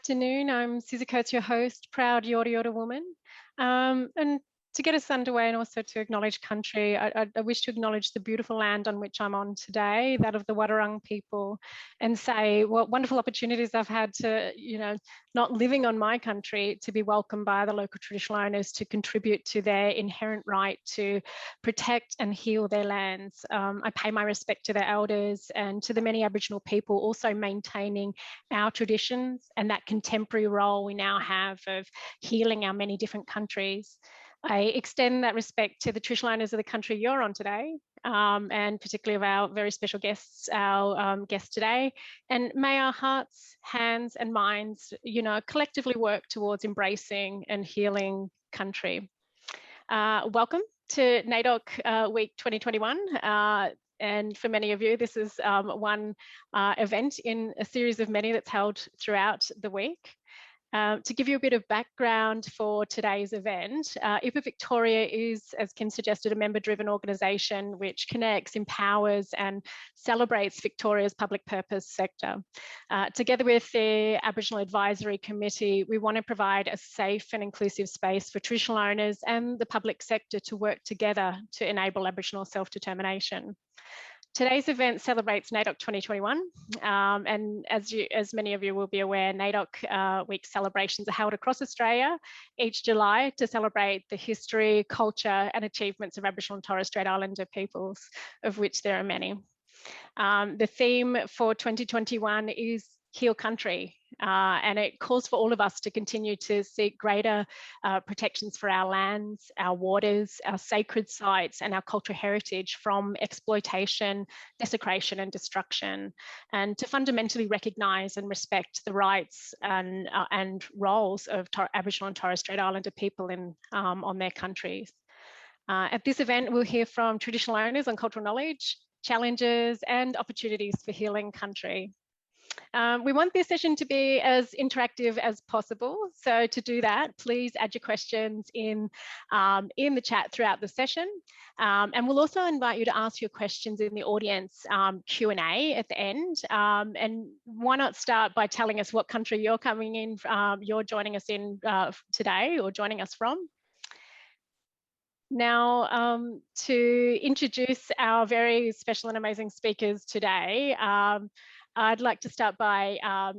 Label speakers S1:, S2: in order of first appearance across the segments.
S1: afternoon. I'm Susie Coates, your host, proud Yorta Yorta woman. And to get us underway and also to acknowledge country, I wish to acknowledge the beautiful land on which I'm on today, that of the Wadawurrung people, and say what wonderful opportunities I've had to, not living on my country, to be welcomed by the local traditional owners to contribute to their inherent right to protect and heal their lands. I pay my respect to their elders and to the many Aboriginal people also maintaining our traditions and that contemporary role we now have of healing our many different countries. I extend that respect to the traditional owners of the country you're on today, and particularly of our very special guests, our guest today. And may our hearts, hands and minds, collectively work towards embracing and healing country. Welcome to NAIDOC Week 2021. And for many of you, this is one event in a series of many that's held throughout the week. To give you a bit of background for today's event, IPAA Victoria is, as Kim suggested, a member-driven organisation which connects, empowers and celebrates Victoria's public purpose sector. Together with the Aboriginal Advisory Committee, we want to provide a safe and inclusive space for traditional owners and the public sector to work together to enable Aboriginal self-determination. Today's event celebrates NAIDOC 2021, and as many of you will be aware, NAIDOC Week celebrations are held across Australia each July to celebrate the history, culture and achievements of Aboriginal and Torres Strait Islander peoples, of which there are many. The theme for 2021 is Heal Country, and it calls for all of us to continue to seek greater protections for our lands, our waters, our sacred sites and our cultural heritage from exploitation, desecration and destruction, and to fundamentally recognise and respect the rights and roles of Aboriginal and Torres Strait Islander people on their countries. At this event, we'll hear from traditional owners on cultural knowledge, challenges and opportunities for healing country. We want this session to be as interactive as possible. So to do that, please add your questions in the chat throughout the session. And we'll also invite you to ask your questions in the audience Q&A at the end. And why not start by telling us what country you're coming in, you're joining us in today or joining us from. Now, to introduce our very special and amazing speakers today, I'd like to start by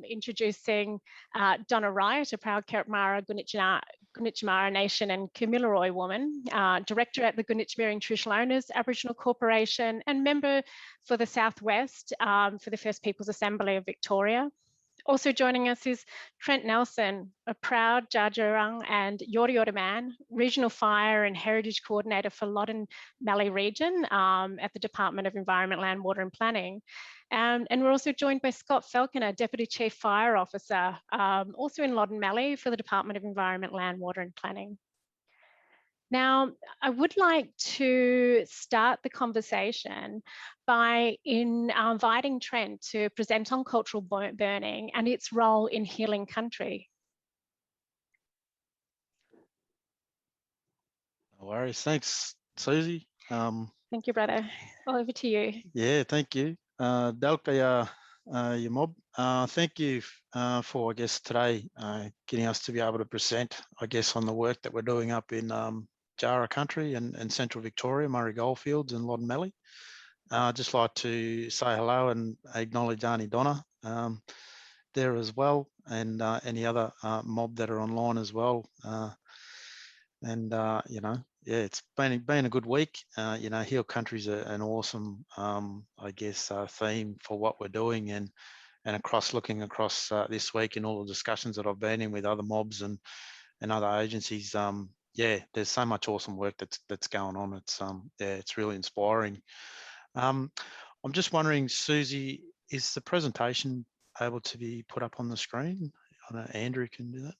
S1: introducing Donna Wright, a proud Karakmara Gunditjmara Nation and Kamilaroi woman, Director at the Gunditjmara Traditional Owners Aboriginal Corporation and member for the Southwest for the First Peoples Assembly of Victoria. Also joining us is Trent Nelson, a proud Djadjurrung and Yorta Yorta man, Regional Fire and Heritage Coordinator for Loddon Mallee Region at the Department of Environment, Land, Water and Planning. And we're also joined by Scott Falconer, Deputy Chief Fire Officer, also in Loddon Mallee for the Department of Environment, Land, Water and Planning. Now, I would like to start the conversation by inviting Trent to present on cultural burning and its role in healing country.
S2: No worries. Thanks, Susie.
S1: Thank you, brother. Over to you.
S2: Yeah, thank you. Dalka Yamob. Thank you for, I guess, today getting us to be able to present, I guess, on the work that we're doing up in Jara country and central Victoria, Murray Goldfields and Loddon Mallee. I'd just like to say hello and acknowledge Auntie Donna there as well, and any other mob that are online as well. Yeah, it's been a good week. Heal Country's an awesome, I guess, theme for what we're doing, and looking across this week in all the discussions that I've been in with other mobs and other agencies. Yeah, there's so much awesome work that's going on. It's it's really inspiring. I'm just wondering, Susie, is the presentation able to be put up on the screen? I know Andrew can do that.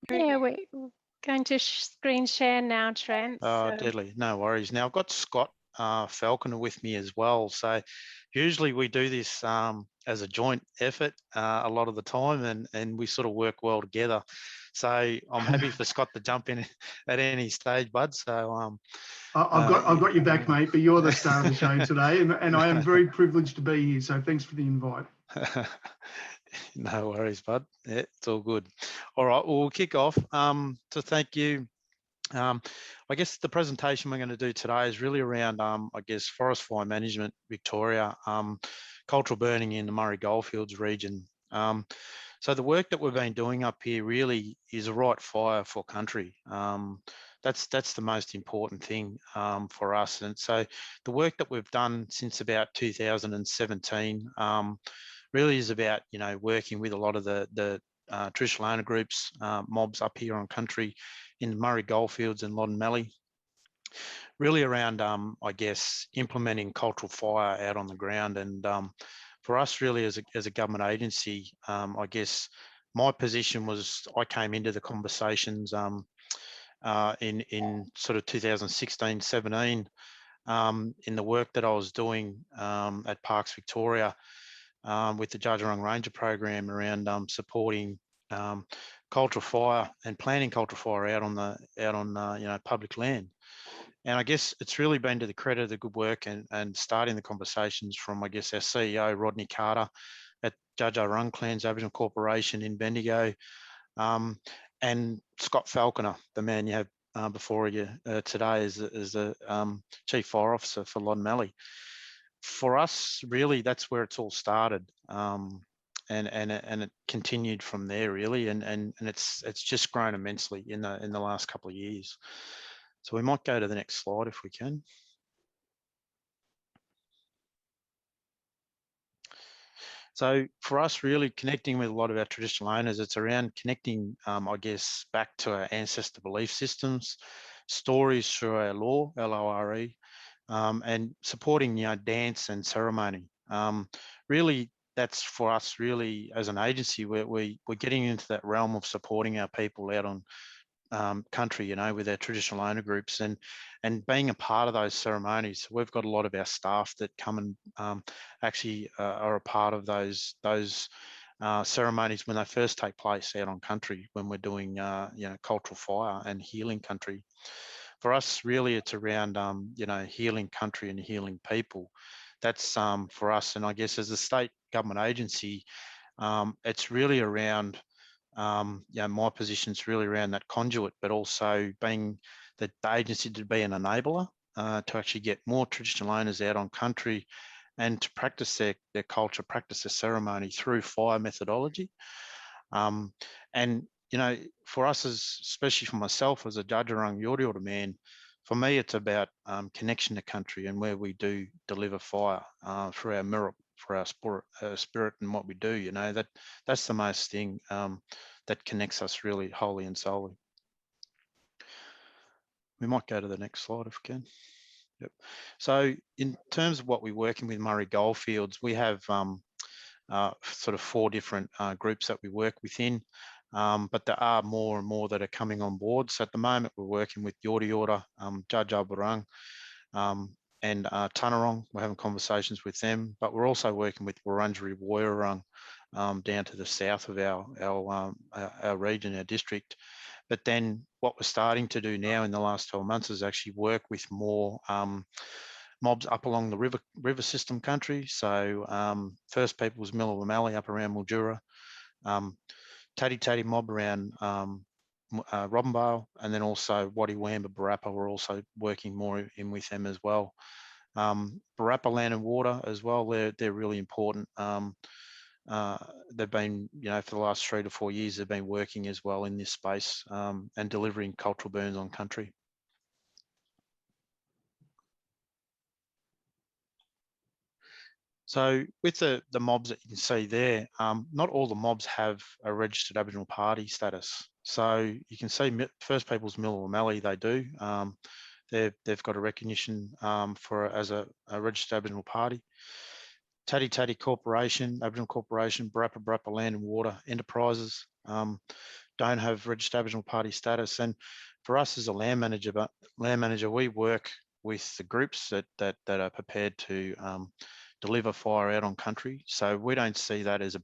S1: Yeah, we're going to screen share now, Trent.
S2: Deadly, no worries. Now I've got Scott Falconer with me as well. So usually we do this as a joint effort a lot of the time, and we sort of work well together. So I'm happy for Scott to jump in at any stage, bud. So
S3: I've got your back, mate. But you're the star of the show today, and I am very privileged to be here. So thanks for the invite.
S2: No worries, bud. Yeah, it's all good. All right, well, we'll kick off. To thank you. I guess the presentation we're going to do today is really around, I guess, forest fire management, Victoria, cultural burning in the Murray Goldfields region. So the work that we've been doing up here really is a right fire for country. That's the most important thing for us. And so the work that we've done since about 2017 really is about, you know, working with a lot of the traditional owner groups, mobs up here on country in the Murray Goldfields and Loddon Mallee, really around, I guess, implementing cultural fire out on the ground. And for us, really, as a government agency, I guess my position was I came into the conversations in sort of 2016, 17, in the work that I was doing at Parks Victoria with the Judgerung Ranger program around supporting cultural fire and planting cultural fire out on you know, public land. And I guess it's really been to the credit of the good work and starting the conversations from, I guess, our CEO, Rodney Carter at Judgerung Clans Aboriginal Corporation in Bendigo, and Scott Falconer, the man you have before you today as the Chief Fire Officer for Loddon Mallee. For us, really, that's where it's all started. And it continued from there, really, and it's just grown immensely in the last couple of years. So we might go to the next slide if we can. So for us, really connecting with a lot of our traditional owners, it's around connecting, I guess, back to our ancestor belief systems, stories through our law, L-O-R-E, and supporting, you know, dance and ceremony. Really, that's for us, really, as an agency, we're getting into that realm of supporting our people out on country, you know, with our traditional owner groups and being a part of those ceremonies. We've got a lot of our staff that come and actually are a part of those ceremonies when they first take place out on country, when we're doing you know, cultural fire and healing country. For us, really, it's around you know, healing country and healing people. That's for us, and I guess as a state government agency, it's really around yeah, my position is really around that conduit, but also being the agency to be an enabler to actually get more traditional owners out on country and to practice their culture, practice their ceremony through fire methodology. And, you know, for us, especially for myself as a Judgerung Yorta Yorta man, for me, it's about connection to country and where we do deliver fire through our mirror, for our spirit and what we do. You know, that's the most thing that connects us really wholly and solely. We might go to the next slide if we can. Yep. So in terms of what we're working with Murray Goldfields, we have sort of 4 different groups that we work within, but there are more and more that are coming on board. So at the moment, we're working with Yorta Yorta, Judge Albarung, and Tunarong. We're having conversations with them, but we're also working with Wurundjeri Woiwurrung down to the south of our region, our district. But then what we're starting to do now in the last 12 months is actually work with more mobs up along the river system country. So First Peoples Miller Mallee up around Mildura, Tati mob around Robinvale, and then also Waddy Wamba Barappa. We're also working more in with them as well. Barappa Land and Water as well. They're really important. They've been, you know, for the last 3 to 4 years, they've been working as well in this space and delivering cultural burns on country. So with the mobs that you can see there, not all the mobs have a registered Aboriginal party status. So you can see First Peoples Miller Mallee, they do. They've got a recognition as a registered Aboriginal party. Tati Corporation, Aboriginal Corporation, Barappa Land and Water Enterprises don't have registered Aboriginal party status. And for us as a land manager, we work with the groups that are prepared to deliver fire out on country. So we don't see that as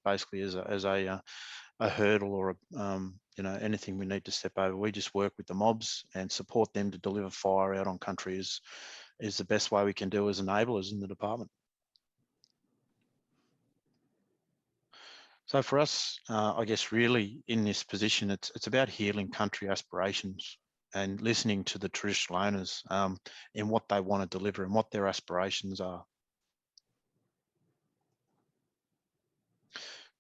S2: basically as a hurdle or you know, anything we need to step over. We just work with the mobs and support them to deliver fire out on country is the best way we can do as enablers in the department. So for us, I guess really in this position, it's about healing country aspirations and listening to the traditional owners in what they want to deliver and what their aspirations are.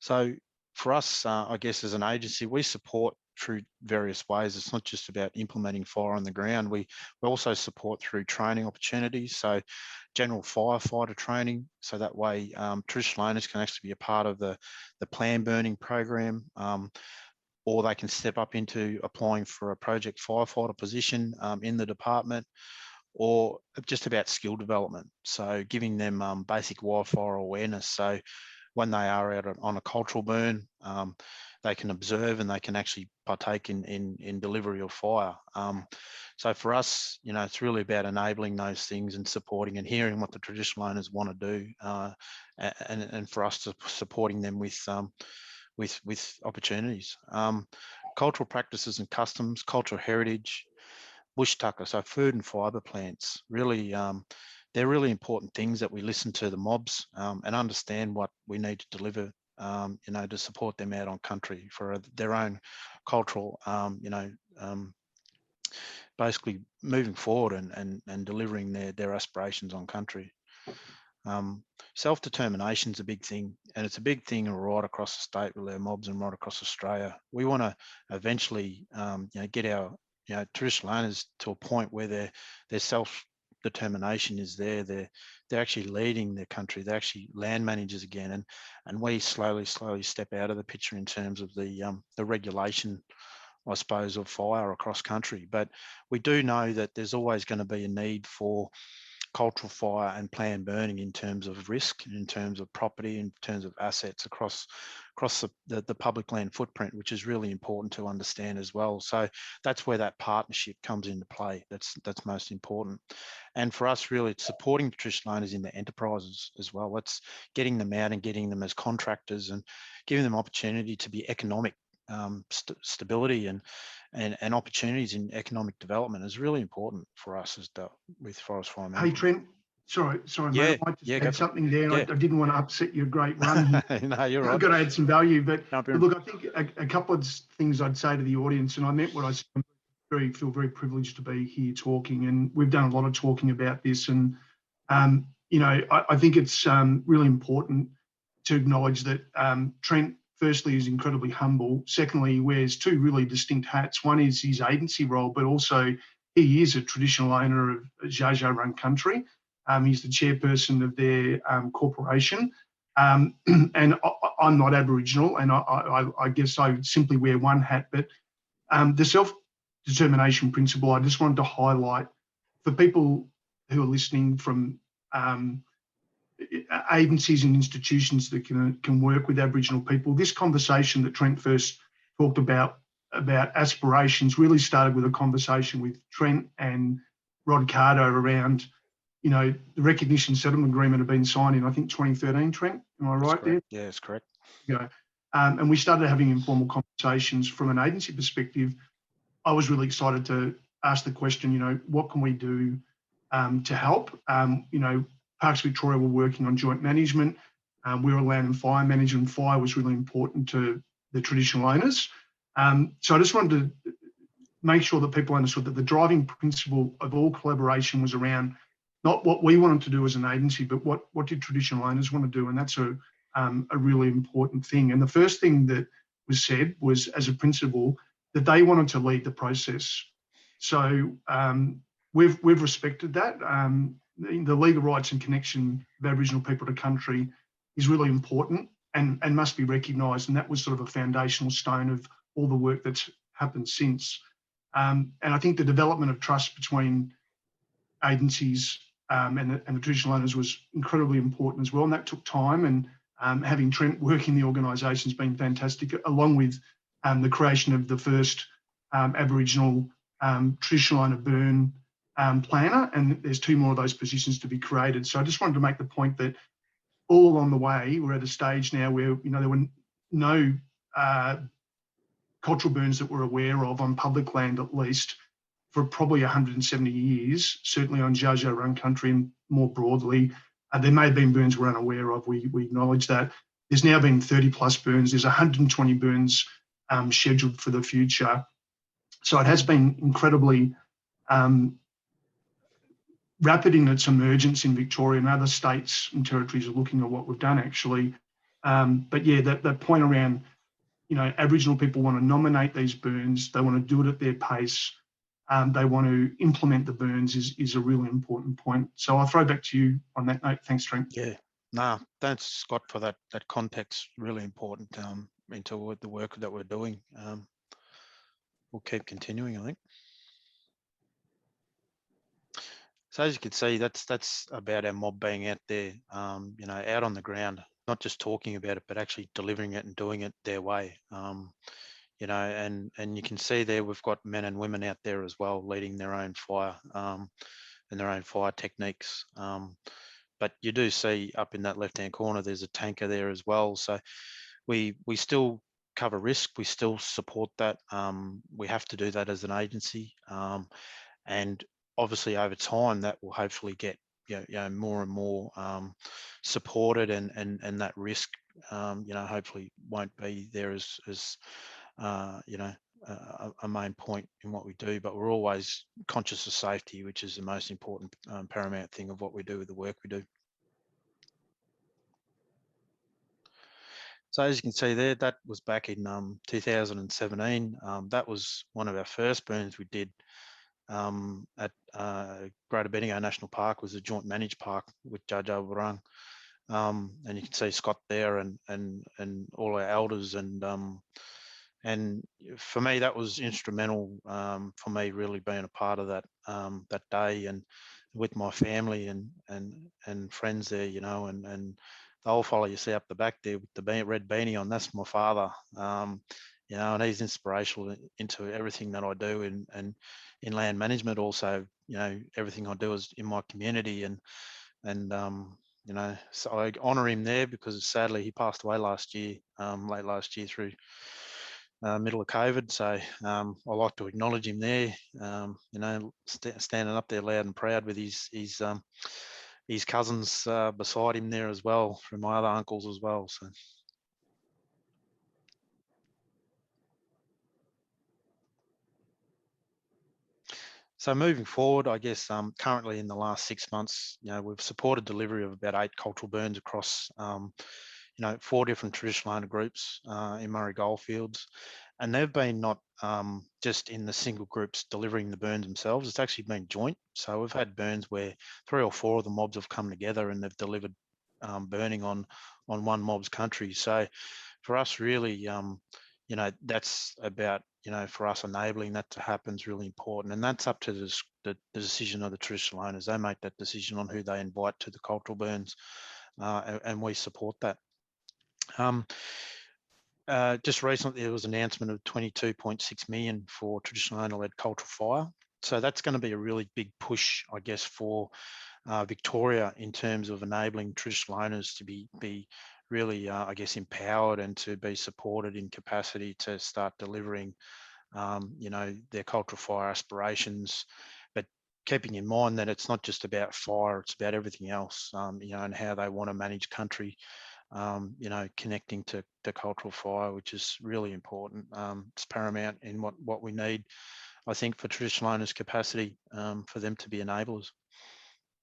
S2: So for us, I guess as an agency, we support through various ways. It's not just about implementing fire on the ground. We also support through training opportunities. So general firefighter training. So that way traditional owners can actually be a part of the plan burning program, or they can step up into applying for a project firefighter position in the department, or just about skill development. So giving them basic wildfire awareness. So when they are out on a cultural burn, they can observe and they can actually partake in delivery of fire. So for us, it's really about enabling those things and supporting and hearing what the traditional owners want to do, and for us to supporting them with opportunities. Cultural practices and customs, cultural heritage, bush tucker, so food and fibre plants, really they're really important things that we listen to the mobs and understand what we need to deliver, to support them out on country for their own cultural, basically moving forward and delivering their aspirations on country. Self-determination is a big thing, and it's a big thing right across the state with our mobs and right across Australia. We want to eventually, get our traditional owners to a point where their self-determination is there. They're actually leading their country. They're actually land managers again, and we slowly step out of the picture in terms of the regulation, I suppose, of fire across country. But we do know that there's always going to be a need for cultural fire and planned burning in terms of risk, in terms of property, in terms of assets across the public land footprint, which is really important to understand as well. So that's where that partnership comes into play. That's most important. And for us, really, it's supporting the traditional owners in their enterprises as well. It's getting them out and getting them as contractors and giving them opportunity to be economic stability and opportunities in economic development is really important for us with forest fire management.
S3: Hey Trent, sorry,
S2: Yeah,
S3: mate. I might just add something there.
S2: Yeah.
S3: I didn't want to upset your great run here.
S2: No, you're right.
S3: I've got to add some value, but
S2: No,
S3: look, I think a couple of things I'd say to the audience, and I meant what I said. I feel very privileged to be here talking, and we've done a lot of talking about this, and I think it's really important to acknowledge that Trent, firstly, is incredibly humble. Secondly, he wears two really distinct hats. One is his agency role, but also he is a traditional owner of Dja Dja Wurrung country. He's the chairperson of their corporation. And I'm not Aboriginal, and I guess I simply wear one hat. But the self-determination principle, I just wanted to highlight for people who are listening from agencies and institutions that can work with Aboriginal people. This conversation that Trent first talked about aspirations really started with a conversation with Trent and Rod Cardo around, the recognition settlement agreement had been signed in, I think, 2013, Trent, am I right there?
S2: Yeah, that's correct.
S3: And we started having informal conversations from an agency perspective. I was really excited to ask the question, what can we do to help? Parks Victoria were working on joint management. We were a land and fire manager, and fire was really important to the traditional owners. So I just wanted to make sure that people understood that the driving principle of all collaboration was around not what we wanted to do as an agency, but what did traditional owners want to do, and that's a really important thing. And the first thing that was said was, as a principle, that they wanted to lead the process. So we've respected that. The legal rights and connection of Aboriginal people to country is really important and must be recognised. And that was sort of a foundational stone of all the work that's happened since. And I think the development of trust between agencies and the traditional owners was incredibly important as well. And that took time. And having Trent work in the organisation has been fantastic, along with the creation of the first Aboriginal traditional owner burn planner, and there's two more of those positions to be created. So I just wanted to make the point that all along the way, we're at a stage now where there were no cultural burns that we're aware of on public land, at least for probably 170 years, certainly on Dja Dja Wurrung country and more broadly. There may have been burns we're unaware of, we acknowledge that. There's now been 30 plus burns. There's 120 burns scheduled for the future. So it has been incredibly rapid in its emergence in Victoria, and other states and territories are looking at what we've done actually. But yeah, that point around, you know, Aboriginal people want to nominate these burns. They want to do it at their pace. They want to implement the burns is a really important point. So I'll throw back to you on that note. Thanks, Trent.
S2: Yeah, no, thanks, Scott, for that context. Really important into the work that we're doing. We'll keep continuing, I think. So as you can see, that's about our mob being out there, you know, out on the ground, not just talking about it, but actually delivering it and doing it their way. You know, and you can see there we've got men and women out there as well, leading their own fire and their own fire techniques. But you do see up in that left-hand corner, there's a tanker there as well. So we still cover risk. We still support that. We have to do that as an agency. And obviously over time that will hopefully get you know more and more supported, and that risk you know hopefully won't be there as you know a main point in what we do, but we're always conscious of safety, which is the most important paramount thing of what we do with the work we do. So as you can see there, that was back in 2017. That was one of our first burns we did at Greater Bendigo National Park. Was a joint managed park with Judge Alvarang. And you can see Scott there and all our elders, and for me that was instrumental for me really being a part of that that day, and with my family and friends there, you know, and the old fellow you see up the back there with the red beanie on, that's my father. You know, and he's inspirational into everything that I do, and in land management also, you know, everything I do is in my community, and you know, so I honour him there because sadly he passed away last year, late last year through middle of COVID. So I like to acknowledge him there, you know, standing up there loud and proud with his cousins beside him there as well, from my other uncles as well. So moving forward, I guess currently in the last 6 months, you know, we've supported delivery of about 8 cultural burns across, you know, 4 different traditional owner groups in Murray Goldfields, and they've been not just in the single groups delivering the burns themselves. It's actually been joint. So we've had burns where 3 or 4 of the mobs have come together and they've delivered burning on one mob's country. So for us, really, you know, that's about, you know, for us enabling that to happen is really important, and that's up to the decision of the traditional owners. They make that decision on who they invite to the cultural burns, and we support that. Just recently there was an announcement of 22.6 million for traditional owner-led cultural fire. So that's going to be a really big push, I guess, for Victoria in terms of enabling traditional owners to be really, I guess, empowered and to be supported in capacity to start delivering, you know, their cultural fire aspirations, but keeping in mind that it's not just about fire, it's about everything else, you know, and how they want to manage country, you know, connecting to cultural fire, which is really important. It's paramount in what we need, I think, for traditional owners' capacity, for them to be enablers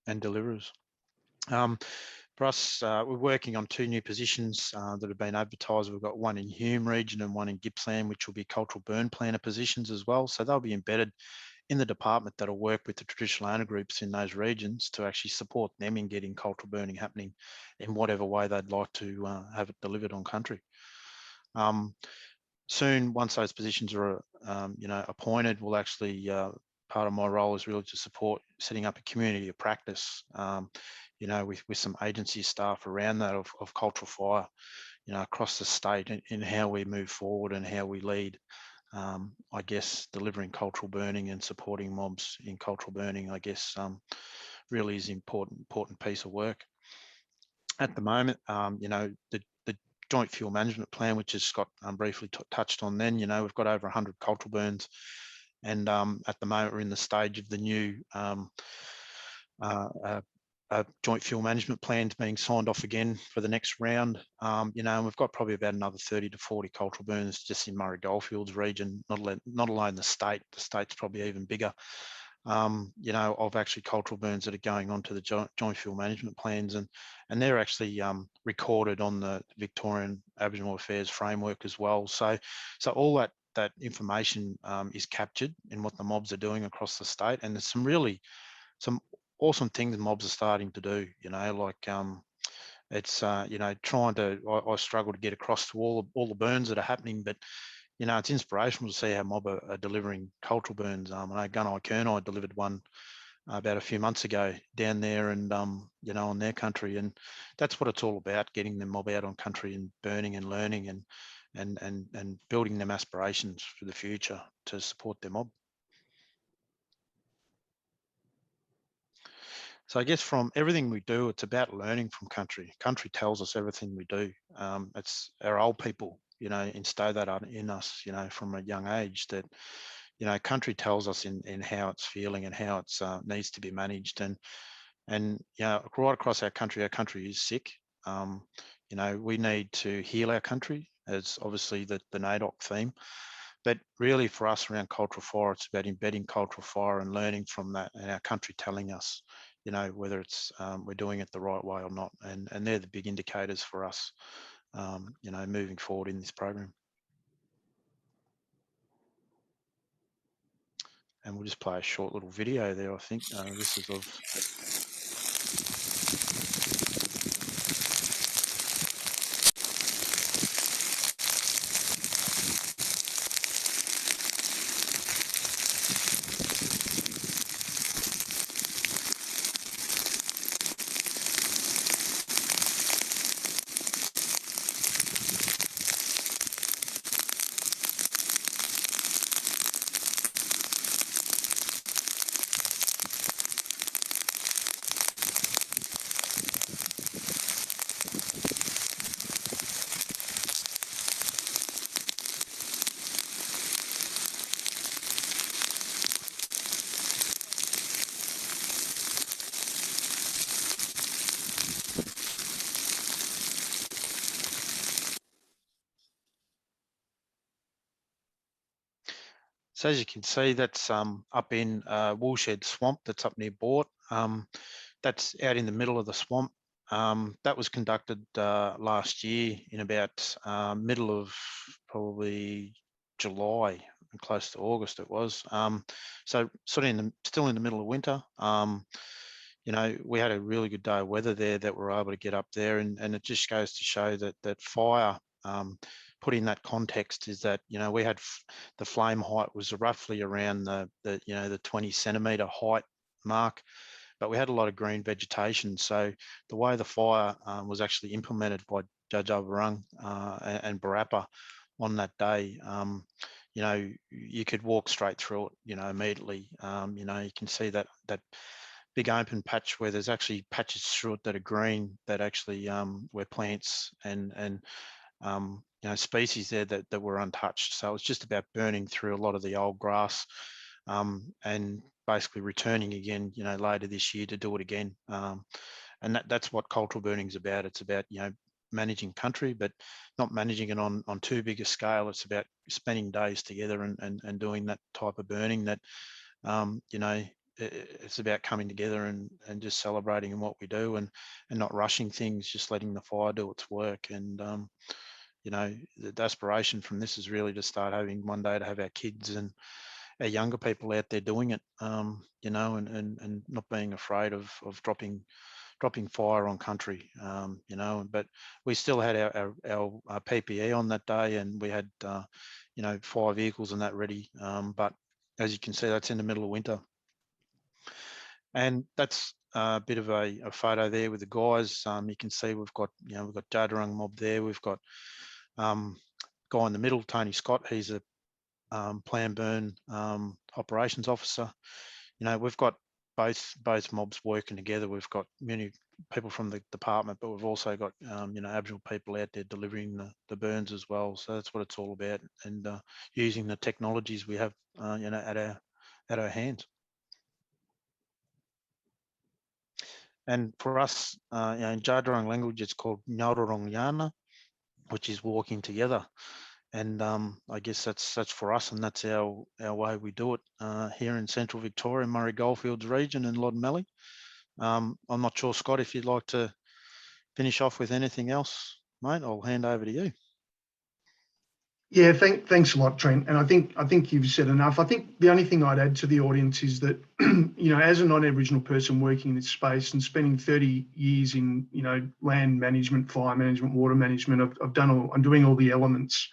S2: and deliverers. For us, we're working on 2 new positions that have been advertised. We've got one in Hume region and one in Gippsland, which will be cultural burn planner positions as well. So they'll be embedded in the department that'll work with the traditional owner groups in those regions to actually support them in getting cultural burning happening in whatever way they'd like to have it delivered on country. Soon, once those positions are, you know, appointed, we'll actually, part of my role is really to support setting up a community of practice, you know, with some agency staff around that of cultural fire, you know, across the state, in how we move forward and how we lead, I guess, delivering cultural burning and supporting mobs in cultural burning, I guess, really is an important piece of work. At the moment, you know, the joint fuel management plan, which as Scott briefly touched on then, you know, we've got over 100 cultural burns, and at the moment we're in the stage of the new joint fuel management plans being signed off again for the next round. You know, and we've got probably about another 30 to 40 cultural burns just in Murray Goldfields region, not alone the state. The state's probably even bigger. You know, of actually cultural burns that are going on to the joint fuel management plans, and they're actually recorded on the Victorian Aboriginal Affairs framework as well. So all that information is captured in what the mobs are doing across the state, and there's some awesome things mobs are starting to do. You know, like it's you know, trying to I struggle to get across to all the burns that are happening, but you know, it's inspirational to see how mob are delivering cultural burns. I know Gunai Kurnai delivered one about a few months ago down there, and you know, on their country, and that's what it's all about: getting them mob out on country and burning and learning and building them aspirations for the future to support their mob. So I guess from everything we do, it's about learning from country. Country tells us everything we do. It's our old people, you know, instill that in us, you know, from a young age, that, you know, country tells us in how it's feeling and how it's needs to be managed. And you know, right across our country is sick. You know, we need to heal our country, as obviously the NAIDOC theme. But really for us around cultural fire, it's about embedding cultural fire and learning from that, and our country telling us, you know, whether it's we're doing it the right way or not. And they're the big indicators for us, you know, moving forward in this program. And we'll just play a short little video there, I think. This is of... So as you can see, that's up in Woolshed Swamp, that's up near Bort. That's out in the middle of the swamp. That was conducted last year in about middle of probably July, and close to August it was. So sort of still in the middle of winter. You know, we had a really good day of weather there that we were able to get up there, and it just goes to show that fire, put in that context, is that, you know, we had the flame height was roughly around the you know, the 20 centimetre height mark, but we had a lot of green vegetation. So the way the fire was actually implemented by Judge Overrung and Barappa on that day, you know, you could walk straight through it, you know, immediately. You know, you can see that big open patch where there's actually patches through it that are green, that actually were plants and you know, species there that were untouched. So it's just about burning through a lot of the old grass and basically returning again, you know, later this year to do it again. And that's what cultural burning is about. It's about, you know, managing country, but not managing it on too big a scale. It's about spending days together and doing that type of burning that, you know, it's about coming together and just celebrating in what we do and not rushing things, just letting the fire do its work. And you know, the aspiration from this is really to start having one day to have our kids and our younger people out there doing it, you know, and not being afraid of dropping fire on country, you know. But we still had our PPE on that day, and we had you know, 5 vehicles and that ready. But as you can see, that's in the middle of winter. And that's a bit of a photo there with the guys. You can see we've got Jadarung mob there. We've got guy in the middle, Tony Scott. He's a plan burn operations officer. You know, we've got both mobs working together. We've got many people from the department, but we've also got you know, Aboriginal people out there delivering the burns as well. So that's what it's all about, and using the technologies we have you know, at our hands. And for us, in Jardurung language, it's called Nyaururung Yana, which is walking together. And I guess that's for us, and that's our way we do it here in Central Victoria, Murray Goldfields region and Loddon Mallee. I'm not sure, Scott, if you'd like to finish off with anything else, mate. I'll hand over to you.
S3: Yeah, thanks a lot, Trent. And I think you've said enough. I think the only thing I'd add to the audience is that, as a non-Aboriginal person working in this space and spending 30 years in, land management, fire management, water management, I'm doing all the elements.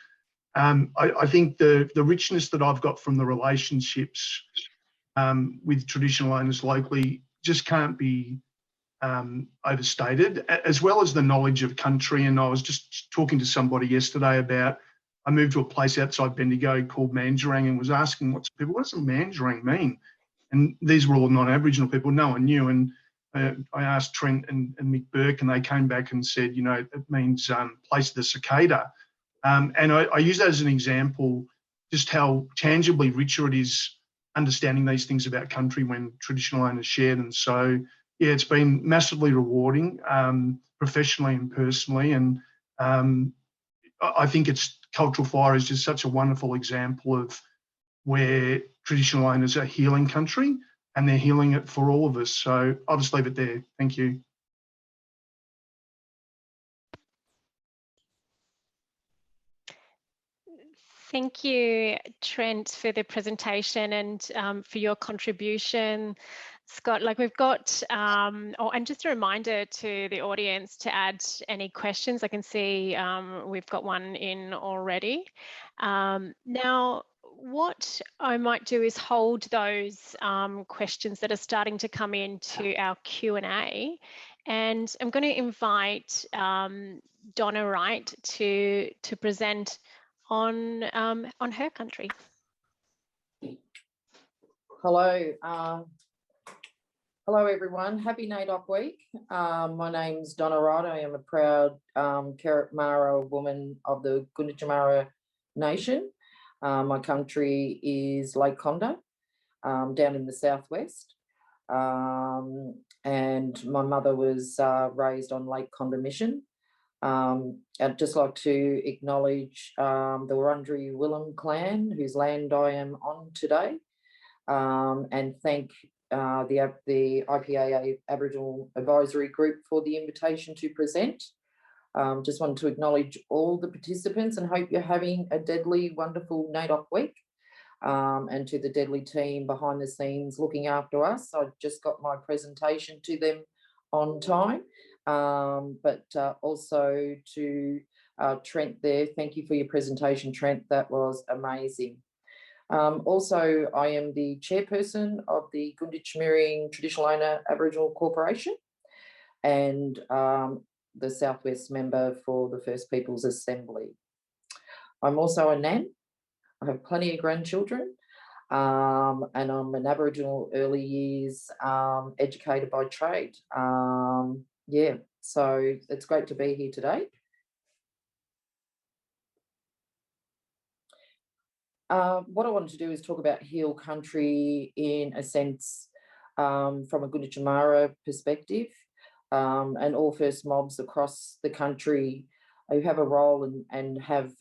S3: I think the richness that I've got from the relationships with traditional owners locally just can't be overstated, as well as the knowledge of country. And I was just talking to somebody yesterday about, I moved to a place outside Bendigo called Mandurang and was asking what does Mandurang mean? And these were all non-Aboriginal people, no one knew. And I asked Trent and Mick Burke, and they came back and said, it means place of the cicada. And I use that as an example, just how tangibly richer it is understanding these things about country when traditional owners share them. So, yeah, it's been massively rewarding, professionally and personally. And I think Cultural Fire is just such a wonderful example of where traditional owners are healing country, and they're healing it for all of us. So I'll just leave it there. Thank you.
S1: Thank you, Trent, for the presentation and for your contribution. Scott, we've got, and just a reminder to the audience to add any questions. I can see we've got one in already. Now, what I might do is hold those questions that are starting to come into our Q&A, and I'm going to invite Donna Wright to present on her country.
S4: Hello. Hello, everyone. Happy NAIDOC Week. My name's Donna Wright. I am a proud Karatmara woman of the Gunditjmara Nation. My country is Lake Condah, down in the southwest. And my mother was raised on Lake Condah Mission. I'd just like to acknowledge the Wurundjeri Willem clan, whose land I am on today, and thank the IPAA Aboriginal Advisory Group for the invitation to present. Just wanted to acknowledge all the participants and hope you're having a deadly, wonderful NAIDOC week. And to the deadly team behind the scenes looking after us. I just got my presentation to them on time. But also to Trent there, thank you for your presentation, Trent. That was amazing. Also, I am the chairperson of the Gunditjmara Traditional Owner Aboriginal Corporation and the Southwest member for the First Peoples Assembly. I'm also a nan. I have plenty of grandchildren, and I'm an Aboriginal early years educator by trade. Yeah, so it's great to be here today. What I wanted to do is talk about Heal Country in a sense from a Gunditjmara perspective, and all First Mobs across the country who have a role and have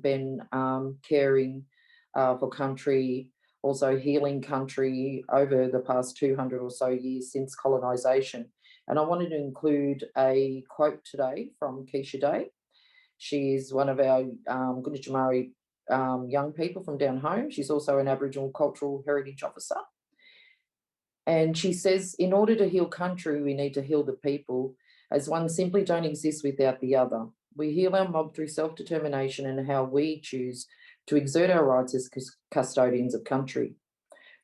S4: been caring for country, also healing country over the past 200 or so years since colonisation. And I wanted to include a quote today from Keisha Day. She is one of our Gunditjmara young people from down home. She's also an Aboriginal Cultural Heritage Officer. And she says, in order to heal country, we need to heal the people, as one simply don't exist without the other. We heal our mob through self-determination and how we choose to exert our rights as custodians of country.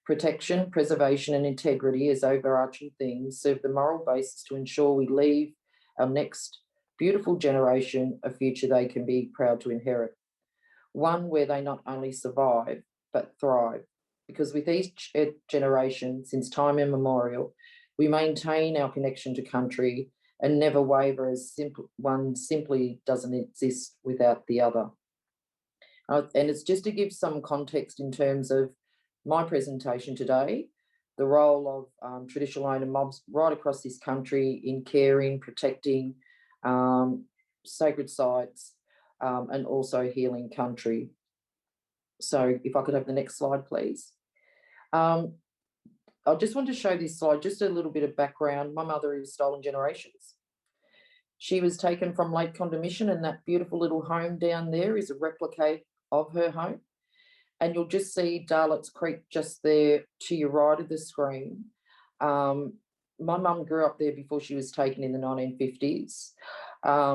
S4: Protection, preservation and integrity as overarching themes serve the moral basis to ensure we leave our next beautiful generation a future they can be proud to inherit. One where they not only survive, but thrive. Because with each generation, since time immemorial, we maintain our connection to country and never waver as one simply doesn't exist without the other. And it's just to give some context in terms of my presentation today. the role of traditional owner mobs right across this country in caring, protecting sacred sites, and also healing country. So if I could have the next slide, please. I just want to show this slide, just a little bit of background. My mother is stolen generations. She was taken from Lake Condomission, and that beautiful little home down there is a replica of her home. And you'll just see Darlot's Creek just there to your right of the screen. My mum grew up there before she was taken in the 1950s.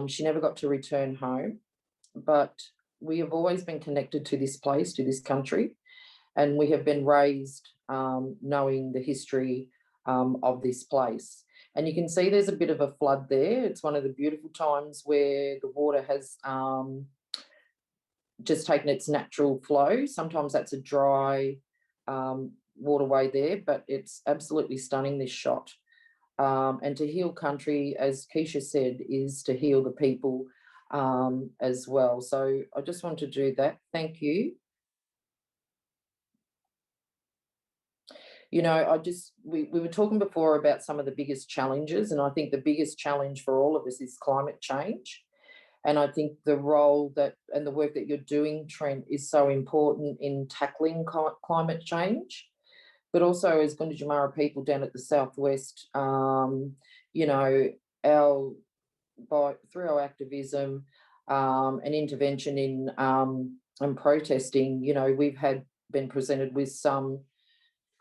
S4: She never got to return home, but we have always been connected to this place, to this country, and we have been raised knowing the history of this place. And you can see there's a bit of a flood there. It's one of the beautiful times where the water has just taken its natural flow. Sometimes that's a dry waterway there, but it's absolutely stunning, this shot. And to heal country, as Keisha said, is to heal the people as well. So I just want to do that. Thank you. You know, we were talking before about some of the biggest challenges, and I think the biggest challenge for all of us is climate change. And I think the role that and the work that you're doing, Trent, is so important in tackling climate change. But also, as Gunditjmara people down at the southwest, you know, through our activism and intervention in and protesting, you know, we've been presented with some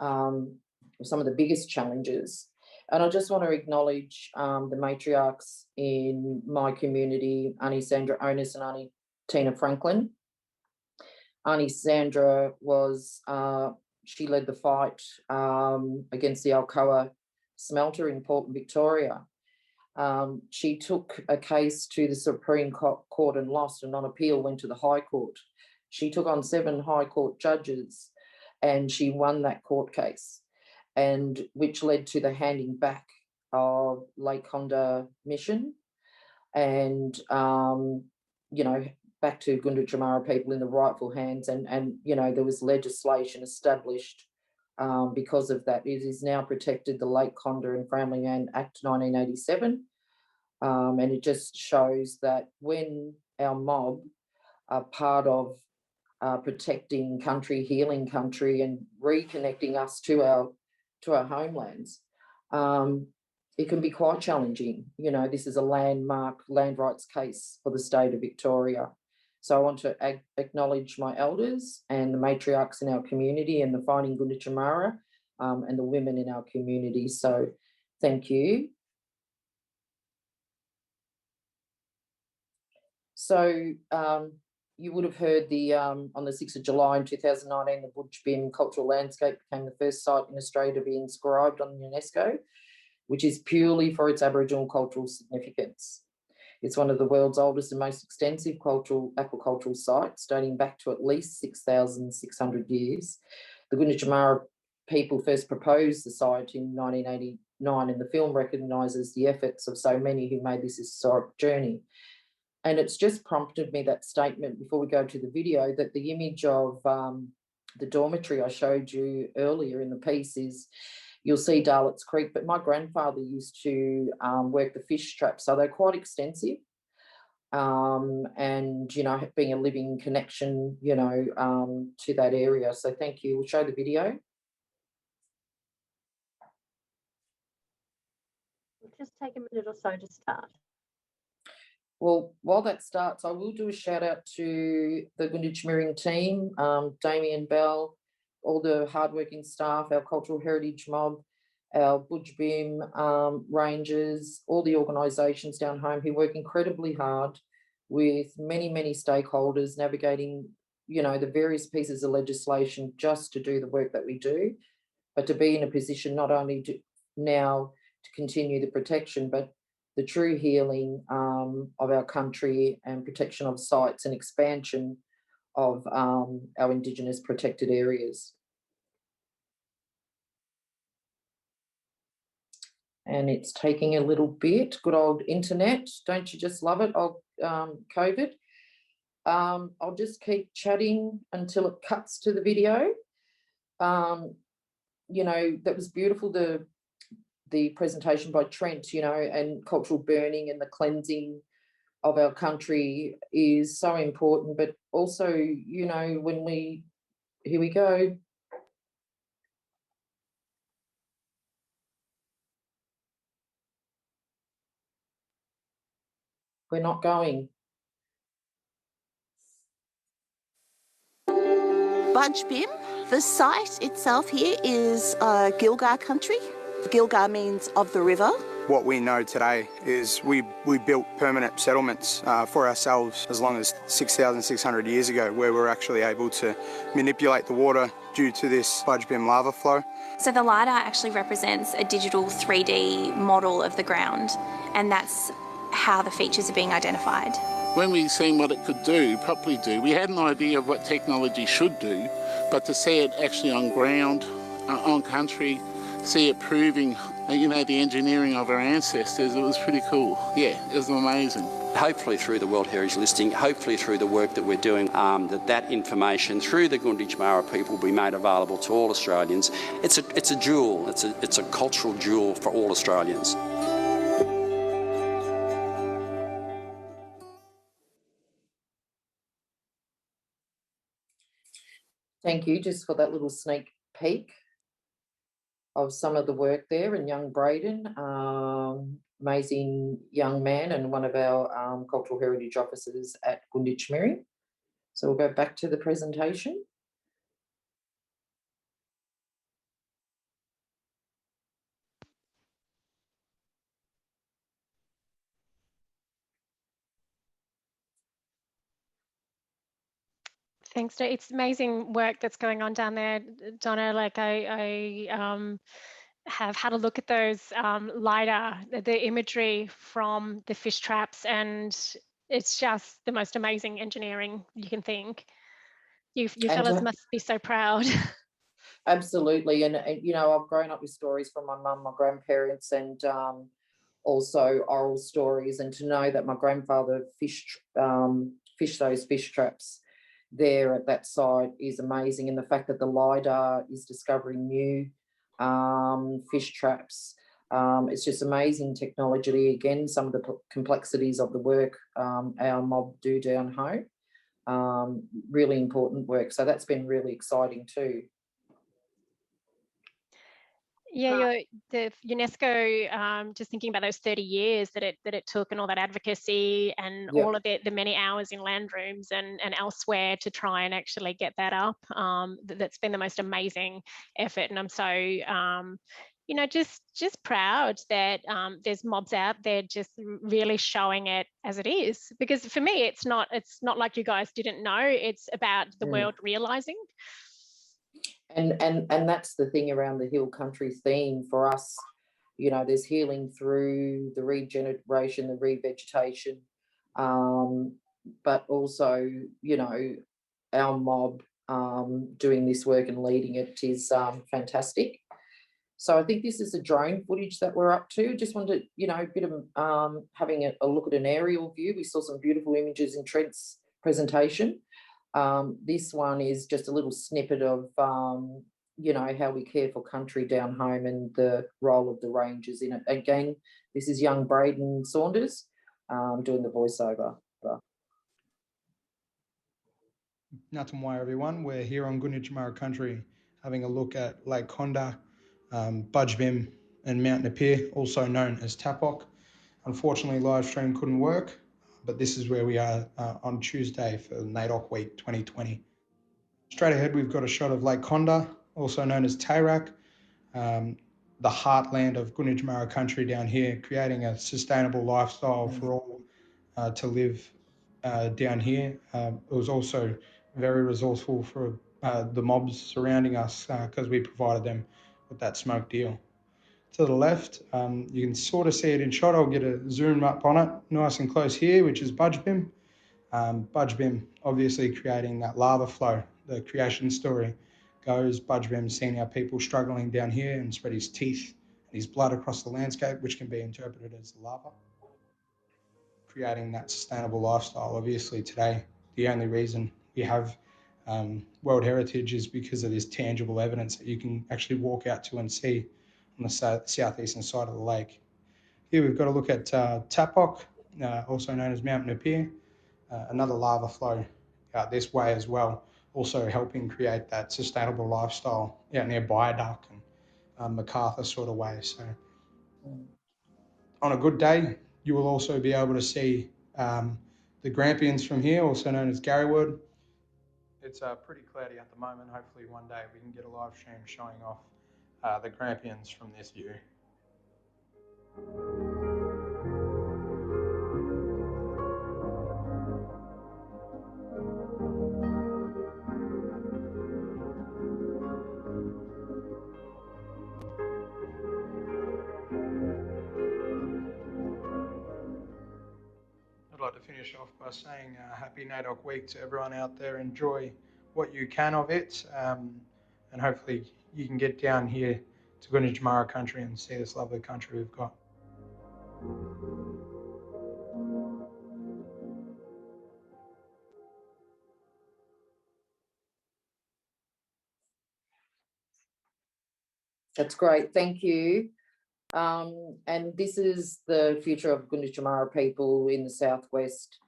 S4: of the biggest challenges. And I just want to acknowledge the matriarchs in my community, Auntie Sandra Onus and Auntie Tina Franklin. Auntie Sandra she led the fight against the Alcoa smelter in Port Victoria. She took a case to the Supreme Court and lost, and on appeal went to the High Court. She took on 7 High Court judges and she won that court case, and which led to the handing back of Lake Condomission and, you know, back to Gunditjmara people in the rightful hands. And you know, there was legislation established because of that. It is now protected, the Lake Conda and Family Land Act 1987. And it just shows that when our mob are part of protecting country, healing country, and reconnecting us to our homelands, it can be quite challenging. You know, this is a landmark land rights case for the state of Victoria. So I want to acknowledge my elders and the matriarchs in our community and the Finding Gunditjmara and the women in our community. So thank you. So you would have heard on the 6th of July in 2019, the Budgebim cultural landscape became the first site in Australia to be inscribed on UNESCO, which is purely for its Aboriginal cultural significance. It's one of the world's oldest and most extensive aquacultural sites, dating back to at least 6,600 years. The Gunditjmara people first proposed the site in 1989, and the film recognises the efforts of so many who made this historic journey. And it's just prompted me, that statement, before we go to the video, that the image of the dormitory I showed you earlier in the piece is, you'll see Darlot's Creek, but my grandfather used to work the fish traps, so they're quite extensive. And, you know, being a living connection, you know, to that area. So thank you. We'll show the video.
S5: We'll just take a minute or so to start.
S4: Well, while that starts, I will do a shout out to the Gunditjmara team, Damien Bell, all the hardworking staff, our cultural heritage mob, our Budgebim rangers, all the organisations down home who work incredibly hard with many, many stakeholders navigating, you know, the various pieces of legislation just to do the work that we do, but to be in a position not only now to continue the protection, but the true healing of our country and protection of sites and expansion of our Indigenous protected areas. And it's taking a little bit. Good old internet. Don't you just love it? COVID. I'll just keep chatting until it cuts to the video. you know, that was beautiful, the presentation by Trent, you know, and cultural burning and the cleansing of our country is so important. But also, you know, here we go. We're not going.
S6: Budge Bim, the site itself here is Gilgar country. Gilgar means of the river.
S7: What we know today is we built permanent settlements for ourselves as long as 6,600 years ago, where we're actually able to manipulate the water due to this Budge Bim lava flow.
S8: So the LiDAR actually represents a digital 3D model of the ground, and that's how the features are being identified.
S9: When we seen what it could do, properly do, we had an idea of what technology should do, but to see it actually on ground, on country, see it proving, you know, the engineering of our ancestors, it was pretty cool. Yeah, it was amazing.
S10: Hopefully through the World Heritage listing, hopefully through the work that we're doing, that information through the Gunditjmara people will be made available to all Australians. It's a jewel, it's a cultural jewel for all Australians.
S4: Thank you just for that little sneak peek of some of the work there. And young Braden, amazing young man and one of our cultural heritage officers at Gunditjmara. So we'll go back to the presentation.
S1: Thanks, Dave. It's amazing work that's going on down there, Donna. Like I have had a look at those LiDAR, the imagery from the fish traps, and it's just the most amazing engineering you can think. You fellas must be so proud.
S4: Absolutely, and you know, I've grown up with stories from my mum, my grandparents, and also oral stories, and to know that my grandfather fished those fish traps there at that site is amazing. And the fact that the LiDAR is discovering new fish traps, it's just amazing technology. Again, some of the complexities of the work our mob do down home, really important work. So that's been really exciting too.
S1: Yeah, the UNESCO, just thinking about those 30 years that it took and all that advocacy and all of the many hours in land rooms and elsewhere to try and actually get that up, that's been the most amazing effort. And I'm so, you know, just proud that there's mobs out there just really showing it as it is. Because for me, it's not like you guys didn't know. It's about the world realizing.
S4: And that's the thing around the hill country theme for us. You know, there's healing through the regeneration, the revegetation, but also, you know, our mob doing this work and leading it is fantastic. So I think this is a drone footage that we're up to. Just wanted, you know, a bit of having a look at an aerial view. We saw some beautiful images in Trent's presentation. This one is just a little snippet of, you know, how we care for country down home and the role of the rangers in it. Again, this is young Braden Saunders doing the voiceover.
S11: Ngatamwai everyone, we're here on Gunditjmara country having a look at Lake Conda, Budge Bim and Mount Napier, also known as Tapok. Unfortunately, live stream couldn't work, but this is where we are on Tuesday for NAIDOC Week 2020. Straight ahead, we've got a shot of Lake Conda, also known as Tairak, the heartland of Gunditjmara country down here, creating a sustainable lifestyle for all to live down here. It was also very resourceful for the mobs surrounding us because we provided them with that smoke deal. To the left, you can sort of see it in shot. I'll get a zoom up on it nice and close here, which is Budge Bim. Budge Bim obviously creating that lava flow. The creation story goes Budge Bim seeing our people struggling down here and spread his teeth and his blood across the landscape, which can be interpreted as lava. Creating that sustainable lifestyle. Obviously today, the only reason we have World Heritage is because of this tangible evidence that you can actually walk out to and see on the southeastern side of the lake. Here we've got a look at Tapok, also known as Mount Napier, another lava flow out this way as well, also helping create that sustainable lifestyle out near Viaduct and MacArthur sort of way. So on a good day, you will also be able to see the Grampians from here, also known as Garrywood. It's pretty cloudy at the moment. Hopefully one day we can get a live stream showing off the Grampians from this view. I'd like to finish off by saying happy NAIDOC week to everyone out there. Enjoy what you can of it, and hopefully you can get down here to Gunditjmara country and see this lovely country we've got.
S4: That's great, thank you. And this is the future of Gunditjmara people in the southwest,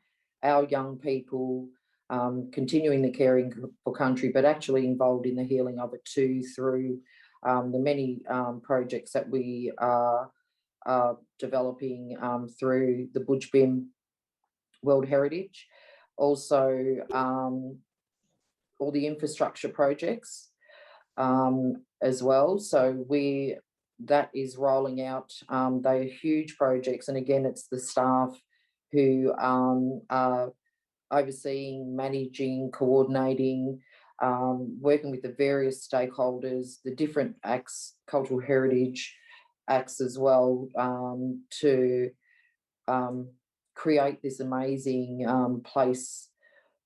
S4: our young people, continuing the caring for country, but actually involved in the healing of it too, through the many projects that we are developing through the Budgebim World Heritage. Also, all the infrastructure projects as well. So that is rolling out. They are huge projects, and again, it's the staff who are overseeing, managing, coordinating, working with the various stakeholders, the different acts, cultural heritage acts as well, to create this amazing place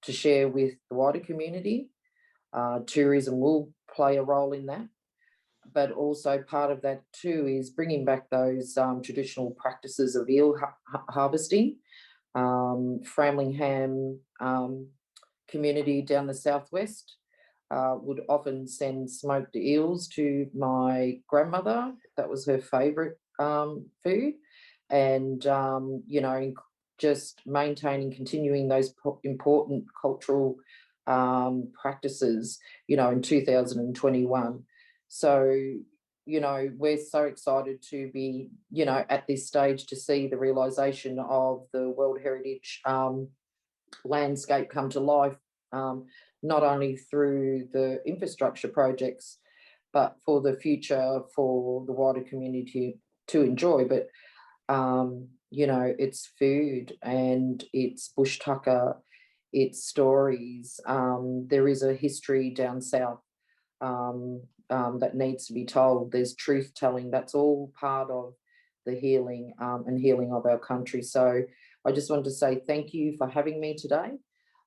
S4: to share with the wider community. Tourism will play a role in that, but also part of that too is bringing back those traditional practices of eel harvesting. Framlingham community down the southwest would often send smoked eels to my grandmother. That was her favourite food. And, you know, just maintaining, continuing those important cultural practices, you know, in 2021. So, you know, we're so excited to be, you know, at this stage to see the realisation of the World Heritage landscape come to life, not only through the infrastructure projects, but for the future for the wider community to enjoy. But, you know, it's food and it's bush tucker, it's stories. There is a history down south that needs to be told. There's truth telling. That's all part of the healing and healing of our country. So I just wanted to say thank you for having me today.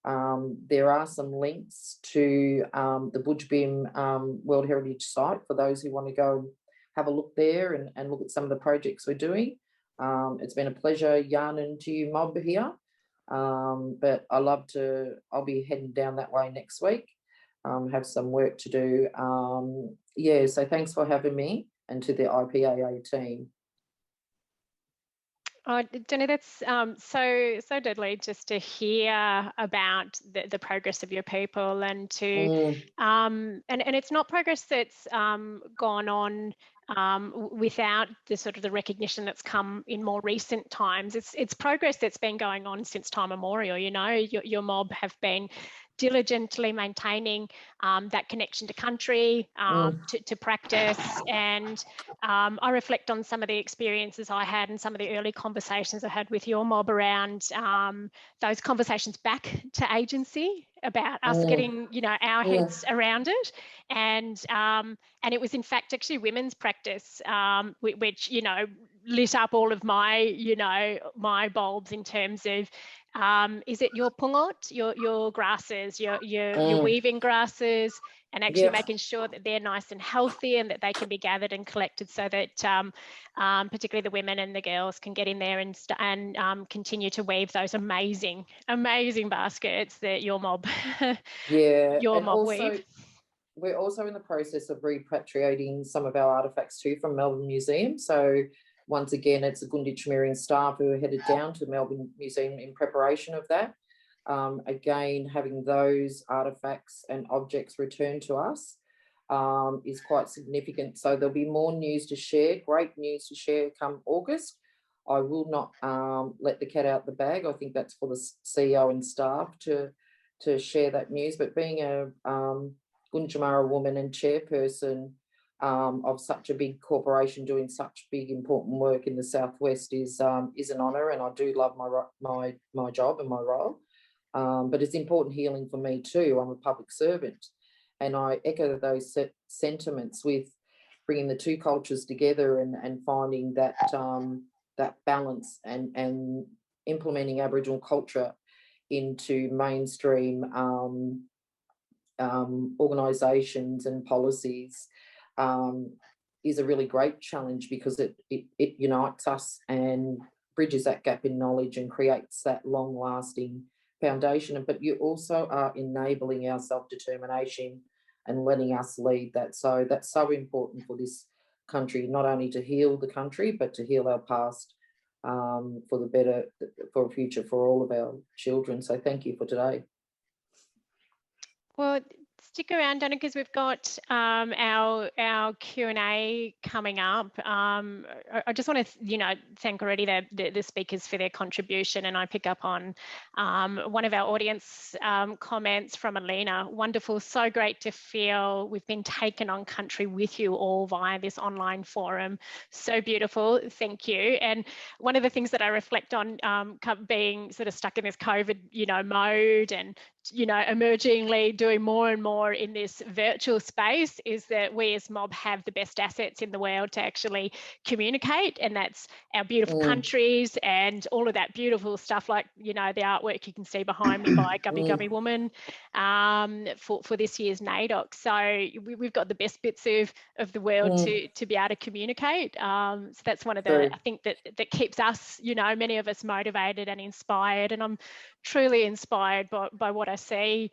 S4: There are some links to the Budgebim World Heritage site for those who want to go and have a look there and look at some of the projects we're doing. It's been a pleasure yarning to you, Mob, here. But I'll be heading down that way next week, have some work to do. Yeah, so thanks for having me, and to the IPAA team.
S1: Oh, Jenny, that's so deadly just to hear about the progress of your people, and to and it's not progress that's gone on without the sort of the recognition that's come in more recent times. It's progress that's been going on since time immemorial. You know, your mob have been diligently maintaining that connection to country, to practice. And I reflect on some of the experiences I had and some of the early conversations I had with your mob around those conversations back to agency about us getting, you know, our heads around it. And it was in fact actually women's practice, which, you know, lit up all of my, you know, my bulbs in terms of is it your pungot, your grasses, your weaving grasses, and actually making sure that they're nice and healthy and that they can be gathered and collected, so that particularly the women and the girls can get in there and continue to weave those amazing baskets that your mob your
S4: and
S1: mob
S4: also
S1: weave.
S4: we're also in the process of repatriating some of our artefacts too from Melbourne Museum. So once again, it's the Gunditjmerian staff who are headed down to Melbourne Museum in preparation of that. Again, having those artefacts and objects returned to us is quite significant. So there'll be more news to share, great news to share come August. I will not let the cat out the bag. I think that's for the CEO and staff to share that news. But being a Gunditjmara woman and chairperson of such a big corporation doing such big important work in the southwest is an honour, and I do love my job and my role. But it's important healing for me too. I'm a public servant, and I echo those sentiments with bringing the two cultures together and finding that that balance and implementing Aboriginal culture into mainstream organisations and policies is a really great challenge, because it unites us and bridges that gap in knowledge and creates that long-lasting foundation. But you also are enabling our self-determination and letting us lead that. So that's so important for this country, not only to heal the country, but to heal our past for the better, for a future for all of our children. So thank you for today.
S1: Well, stick around, Donna, because we've got our Q&A coming up. I just want to, thank already the speakers for their contribution, and I pick up on one of our audience comments from Alina. Wonderful, so great to feel we've been taken on country with you all via this online forum. So beautiful, thank you. And one of the things that I reflect on being sort of stuck in this COVID, mode, and emergingly doing more and more in this virtual space, is that we as mob have the best assets in the world to actually communicate, and that's our beautiful countries and all of that beautiful stuff, like the artwork you can see behind me by Gummy Gummy Woman for this year's NAIDOC. So we've got the best bits of the world to be able to communicate. So that's one of the I think that keeps us, many of us motivated and inspired, and I'm truly inspired by what I see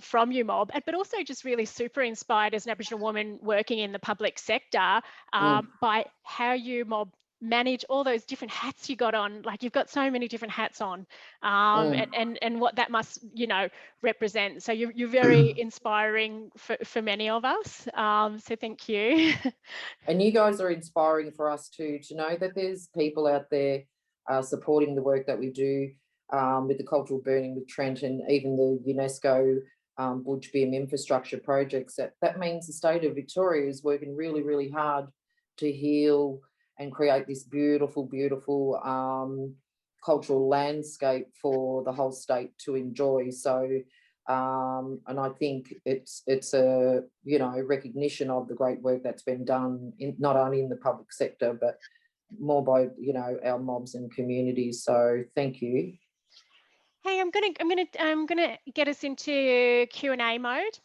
S1: from you, mob, but also just really super inspired as an Aboriginal woman working in the public sector by how you, mob, manage all those different hats you got on. Like, you've got so many different hats on, and what that must represent. So you're very inspiring for many of us, so thank you.
S4: And you guys are inspiring for us too, to know that there's people out there supporting the work that we do with the cultural burning with Trent, and even the UNESCO Budj Bim infrastructure projects. That means the state of Victoria is working really, really hard to heal and create this beautiful, beautiful cultural landscape for the whole state to enjoy. So, and I think it's a recognition of the great work that's been done not only in the public sector, but more by our mobs and communities. So thank you.
S1: Hey, I'm gonna get us into Q&A mode.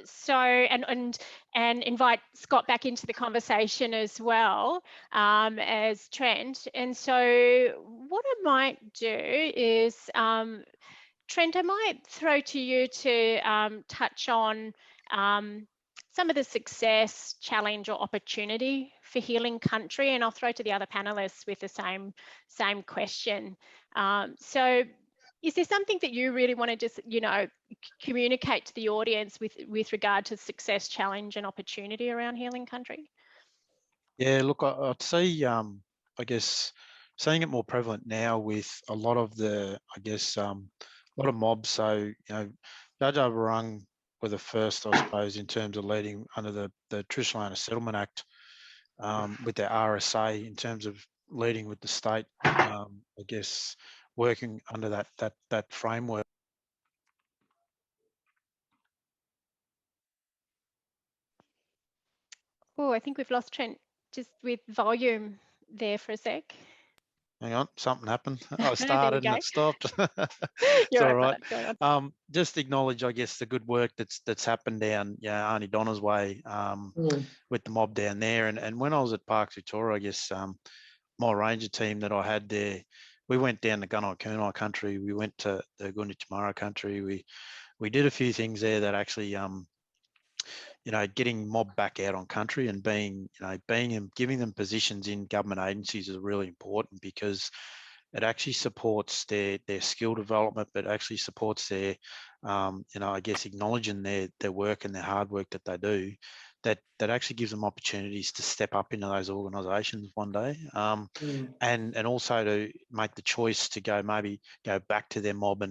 S1: So and invite Scott back into the conversation as well as Trent. And so what I might do is, Trent, I might throw to you to touch on some of the success, challenge, or opportunity for healing country, and I'll throw to the other panelists with the same question. So, is there something that you really want to just, communicate to the audience with regard to success, challenge, and opportunity around healing country?
S2: Yeah, look, I'd say, I guess, seeing it more prevalent now with a lot of the, a lot of mobs. So, Jar Jar Barung were the first, I suppose, in terms of leading under the Traditional Owner Settlement Act with their RSA, in terms of leading with the state, working under that framework.
S1: Oh, I think we've lost Trent just with volume there for a sec.
S2: hang on, something happened. I
S1: There
S2: started
S1: you
S2: and
S1: go.
S2: it stopped.
S1: You're
S2: It's all
S1: right,
S2: right.
S1: brother. Go on.
S2: Just acknowledge, I guess, the good work that's happened down, Auntie Donna's way with the mob down there. And when I was at Parks Victoria, I guess my ranger team that I had there, we went down to Gunai country. We went to the Gunditjmara country. We did a few things there that actually getting mob back out on country and being and giving them positions in government agencies is really important, because it actually supports their skill development, but actually supports their, I guess, acknowledging their work and their hard work that they do. That actually gives them opportunities to step up into those organisations one day, and also to make the choice to go back to their mob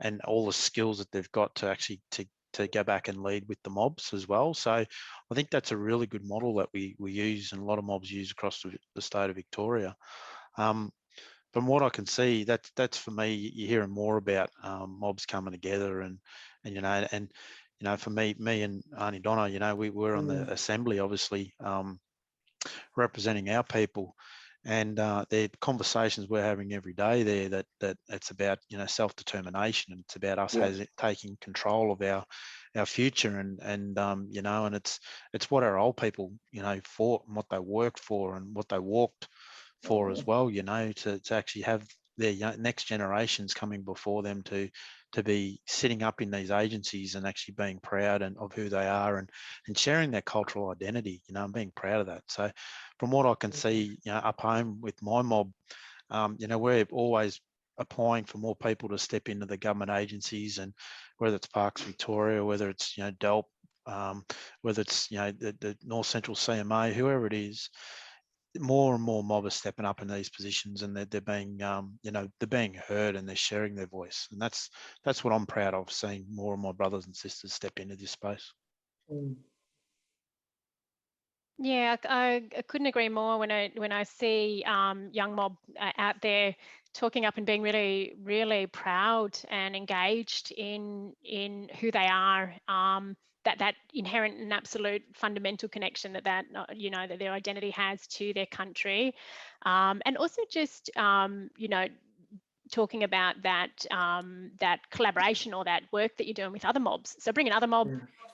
S2: and all the skills that they've got to actually to go back and lead with the mobs as well. So I think that's a really good model that we use, and a lot of mobs use across the state of Victoria. From what I can see, that's for me, you're hearing more about mobs coming together, and for me and Auntie Donna, we were on the assembly, obviously, representing our people, and the conversations we're having every day there, that it's about self-determination, and it's about us taking control of our future, and it's what our old people fought, and what they worked for, and what they walked for as well, to actually have their next generations coming before them to be sitting up in these agencies and actually being proud of who they are, and sharing their cultural identity, and being proud of that. So from what I can see, up home with my mob, we're always applying for more people to step into the government agencies, and whether it's Parks Victoria, whether it's DELP, whether it's the North Central CMA, whoever it is, more and more mob are stepping up in these positions, and they're being they're being heard, and they're sharing their voice, and that's what I'm proud of, seeing more and more brothers and sisters step into this space.
S1: Yeah, I couldn't agree more when I see young mob out there talking up and being really, really proud and engaged in who they are. That inherent and absolute fundamental connection that their identity has to their country, and also just talking about that collaboration or that work that you're doing with other mobs. So bringing other mob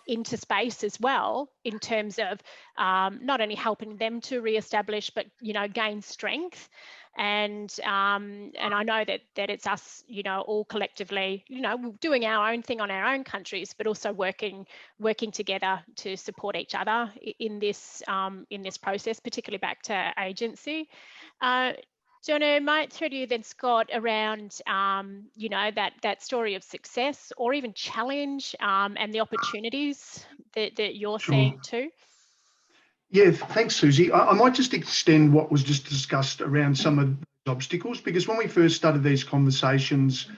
S1: into space as well, in terms of not only helping them to reestablish, but gain strength. And I know that it's us, all collectively, doing our own thing on our own countries, but also working together to support each other in this process, particularly back to agency. Donna, I might throw to you then, Scott, around that story of success or even challenge, and the opportunities that you're seeing too.
S3: Yeah, thanks, Susie. I might just extend what was just discussed around some of the obstacles, because when we first started these conversations,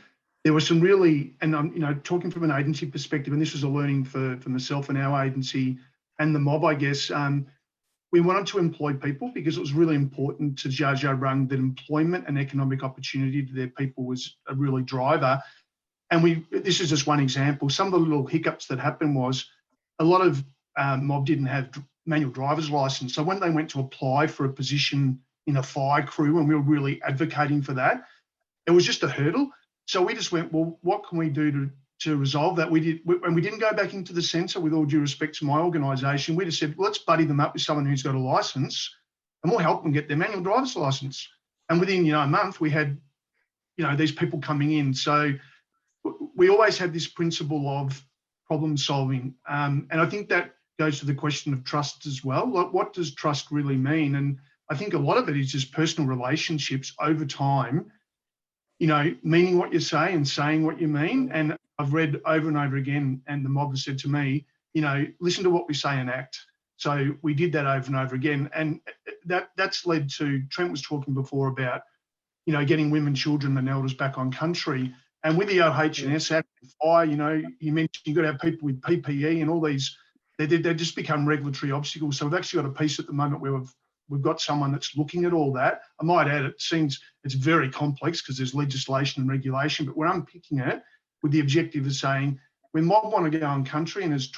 S3: there were some really, and I'm talking from an agency perspective, and this was a learning for myself and our agency and the mob, I guess. We wanted to employ people because it was really important to Dja Dja Wurrung that employment and economic opportunity to their people was a really driver. And this is just one example. Some of the little hiccups that happened was a lot of mob didn't have manual driver's license. So when they went to apply for a position in a fire crew, and we were really advocating for that, it was just a hurdle. So we just went, well, what can we do to resolve that? We didn't go back into the centre, with all due respect to my organisation. We just said, well, let's buddy them up with someone who's got a licence, and we'll help them get their manual driver's licence. And within a month, we had these people coming in. So we always had this principle of problem solving, and I think that goes to the question of trust as well. Like, what does trust really mean? And I think a lot of it is just personal relationships over time, meaning what you say and saying what you mean. And I've read over and over again, and the mob has said to me, listen to what we say and act. So we did that over and over again. And that's led to, Trent was talking before about, getting women, children and elders back on country. And with the OH&S Act, fire, you mentioned you've got to have people with PPE and all these, they just become regulatory obstacles. So we've actually got a piece at the moment where we've got someone that's looking at all that. I might add, it seems it's very complex because there's legislation and regulation, but we're unpicking it with the objective of saying, when mob want to go on country and as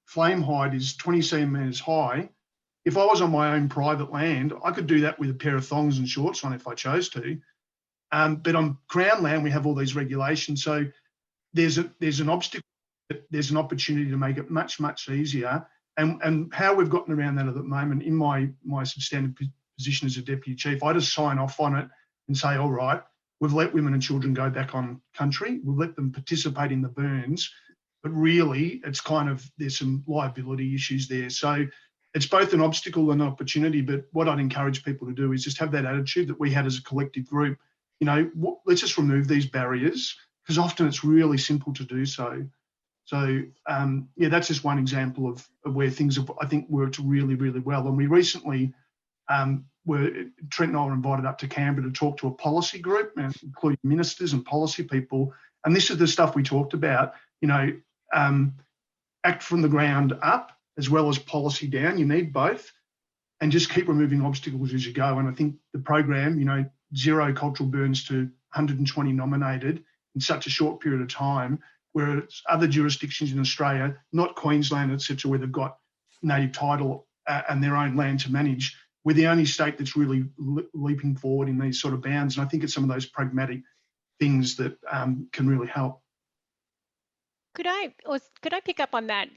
S3: flame height is 20 centimetres high, if I was on my own private land, I could do that with a pair of thongs and shorts on if I chose to. But on Crown land, we have all these regulations. So there's an obstacle, there's an opportunity to make it much, much easier. And how we've gotten around that at the moment, in my substantive position as a deputy chief, I just sign off on it and say, all right, we've let women and children go back on country. We've let them participate in the burns. But really, it's kind of, there's some liability issues there. So it's both an obstacle and an opportunity. But what I'd encourage people to do is just have that attitude that we had as a collective group. You know, let's just remove these barriers, because often it's really simple to do so. So, yeah, that's just one example of where things have, I think, worked really, really well. And we recently Trent and I were invited up to Canberra to talk to a policy group, including ministers and policy people. And this is the stuff we talked about, you know, act from the ground up as well as policy down. You need both, and just keep removing obstacles as you go. And I think the program, you know, 0 cultural burns to 120 nominated in such a short period of time, whereas other jurisdictions in Australia, not Queensland, etc., where they've got native title and their own land to manage, we're the only state that's really leaping forward in these sort of bounds. And I think it's some of those pragmatic things that can really help.
S1: Could I pick up on that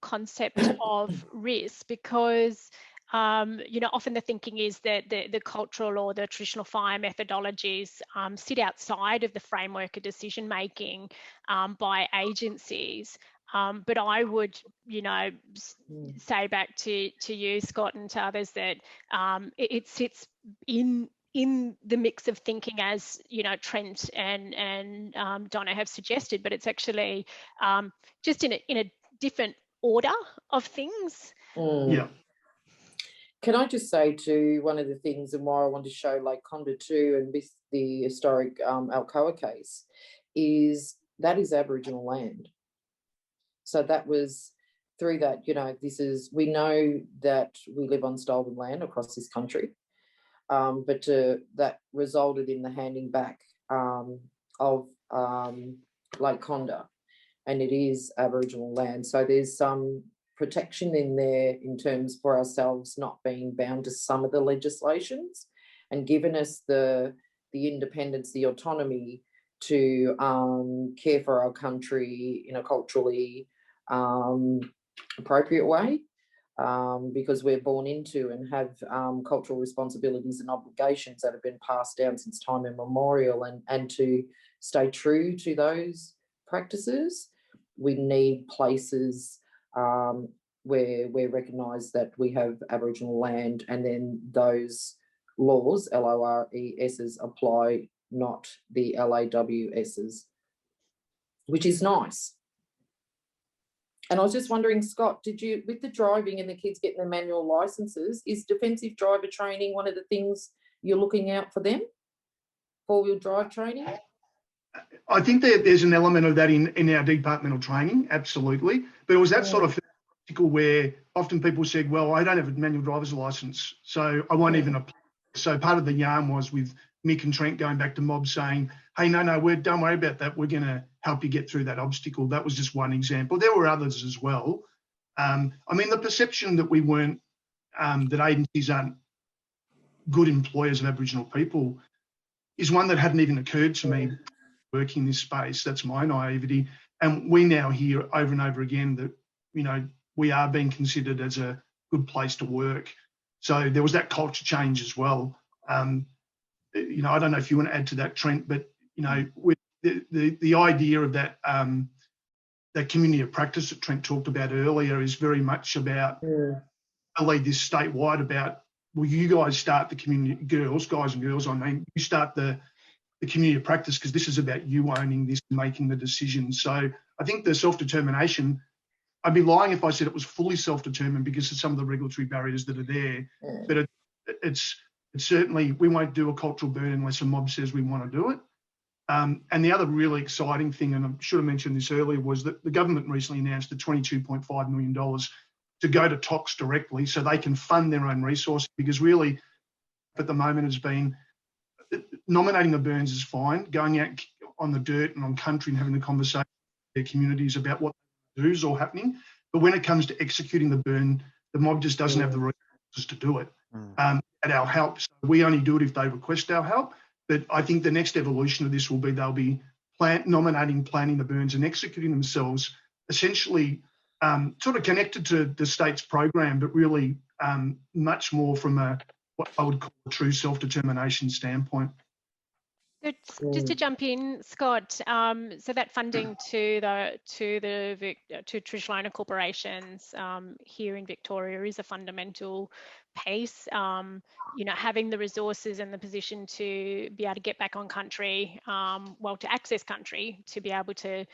S1: concept of risk? Because you know, often the thinking is that the cultural or the traditional fire methodologies sit outside of the framework of decision making by agencies. But I would, you know, say back to you, Scott, and to others that it sits in the mix of thinking, as you know, Trent and Donna have suggested, but it's actually just in a different order of things.
S3: Yeah.
S4: Can I just say to one of the things, and why I want to show Lake Condah too, and with the historic Alcoa case, is that is Aboriginal land. So that was through that, you know, we know that we live on stolen land across this country, but that resulted in the handing back of Lake Condah, and it is Aboriginal land. So there's some protection in there in terms for ourselves not being bound to some of the legislations, and given us the independence, the autonomy to care for our country in a culturally appropriate way, because we're born into and have cultural responsibilities and obligations that have been passed down since time immemorial, and to stay true to those practices, we need places where we're recognised that we have Aboriginal land, and then those laws, LORESs, apply, not the LAWSs, which is nice. And I was just wondering, Scott, did you, with the driving and the kids getting their manual licences, is defensive driver training one of the things you're looking out for them? Four-wheel drive training?
S3: I think there's an element of that in our departmental training, absolutely. But it was that sort of article where often people said, well, I don't have a manual driver's licence, so I won't even apply. So part of the yarn was with Mick and Trent going back to mob saying, hey, no, don't worry about that. We're going to help you get through that obstacle. That was just one example. There were others as well. I mean, the perception that we weren't, that agencies aren't good employers of Aboriginal people is one that hadn't even occurred to me working in this space. That's my naivety. And we now hear over and over again that, you know, we are being considered as a good place to work. So there was that culture change as well. You know, I don't know if you want to add to that, Trent, but, you know, with the idea of that that community of practice that Trent talked about earlier is very much about, I lead this statewide about, well, you guys start the community, guys and girls, I mean, you start the community of practice, because this is about you owning this and making the decisions. So I think the self-determination, I'd be lying if I said it was fully self-determined because of some of the regulatory barriers that are there. But it's certainly, we won't do a cultural burn unless a mob says we want to do it. And the other really exciting thing, and I should have mentioned this earlier, was that the government recently announced the $22.5 million to go to TOCs directly so they can fund their own resources, because really at the moment has been nominating the burns is fine, going out on the dirt and on country and having a conversation with their communities about what they do is all happening. But when it comes to executing the burn, the mob just doesn't have the resources to do it at our help. So we only do it if they request our help. But I think the next evolution of this will be they'll be nominating, planning the burns and executing themselves, essentially sort of connected to the state's program, but really much more from what I would call a true self-determination standpoint.
S1: Just to jump in, Scott, so that funding to traditional owner corporations here in Victoria is a fundamental piece. You know, having the resources and the position to be able to get back on country, well, to access country, to be able to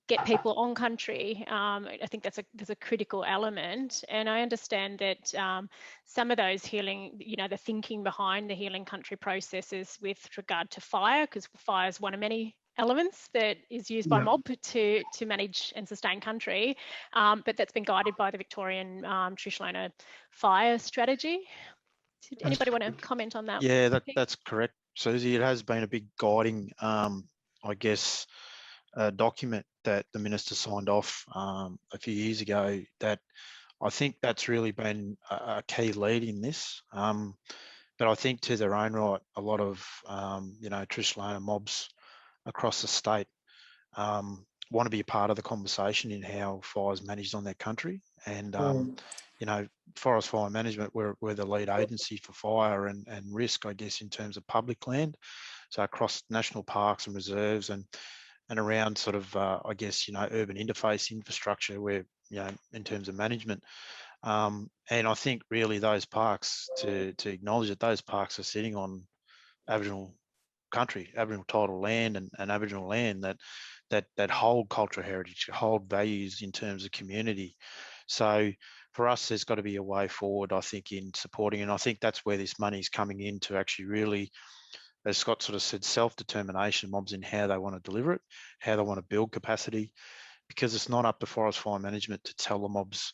S1: get people on country. I think that's a critical element. And I understand that some of those healing, you know, the thinking behind the healing country processes with regard to fire, because fire is one of many elements that is used by mob to manage and sustain country, but that's been guided by the Victorian traditional owner fire strategy. Did anybody want to comment on that?
S2: Yeah, that's correct, Susie. It has been a big guiding, I guess, document that the minister signed off a few years ago. That I think that's really been a key lead in this. But I think to their own right, a lot of you know, traditional owner mobs across the state want to be a part of the conversation in how fire is managed on their country. And you know, Forest Fire Management, we're the lead agency for fire and risk, I guess, in terms of public land. So across national parks and reserves and around sort of, I guess, you know, urban interface infrastructure where, you know, in terms of management. And I think really those parks, to acknowledge that those parks are sitting on Aboriginal country, Aboriginal title land and Aboriginal land that hold cultural heritage, hold values in terms of community. So for us, there's got to be a way forward, I think, in supporting, and I think that's where this money is coming in to actually really, as Scott sort of said, self-determination mobs in how they want to deliver it, how they want to build capacity, because it's not up to Forest Fire Management to tell the mobs,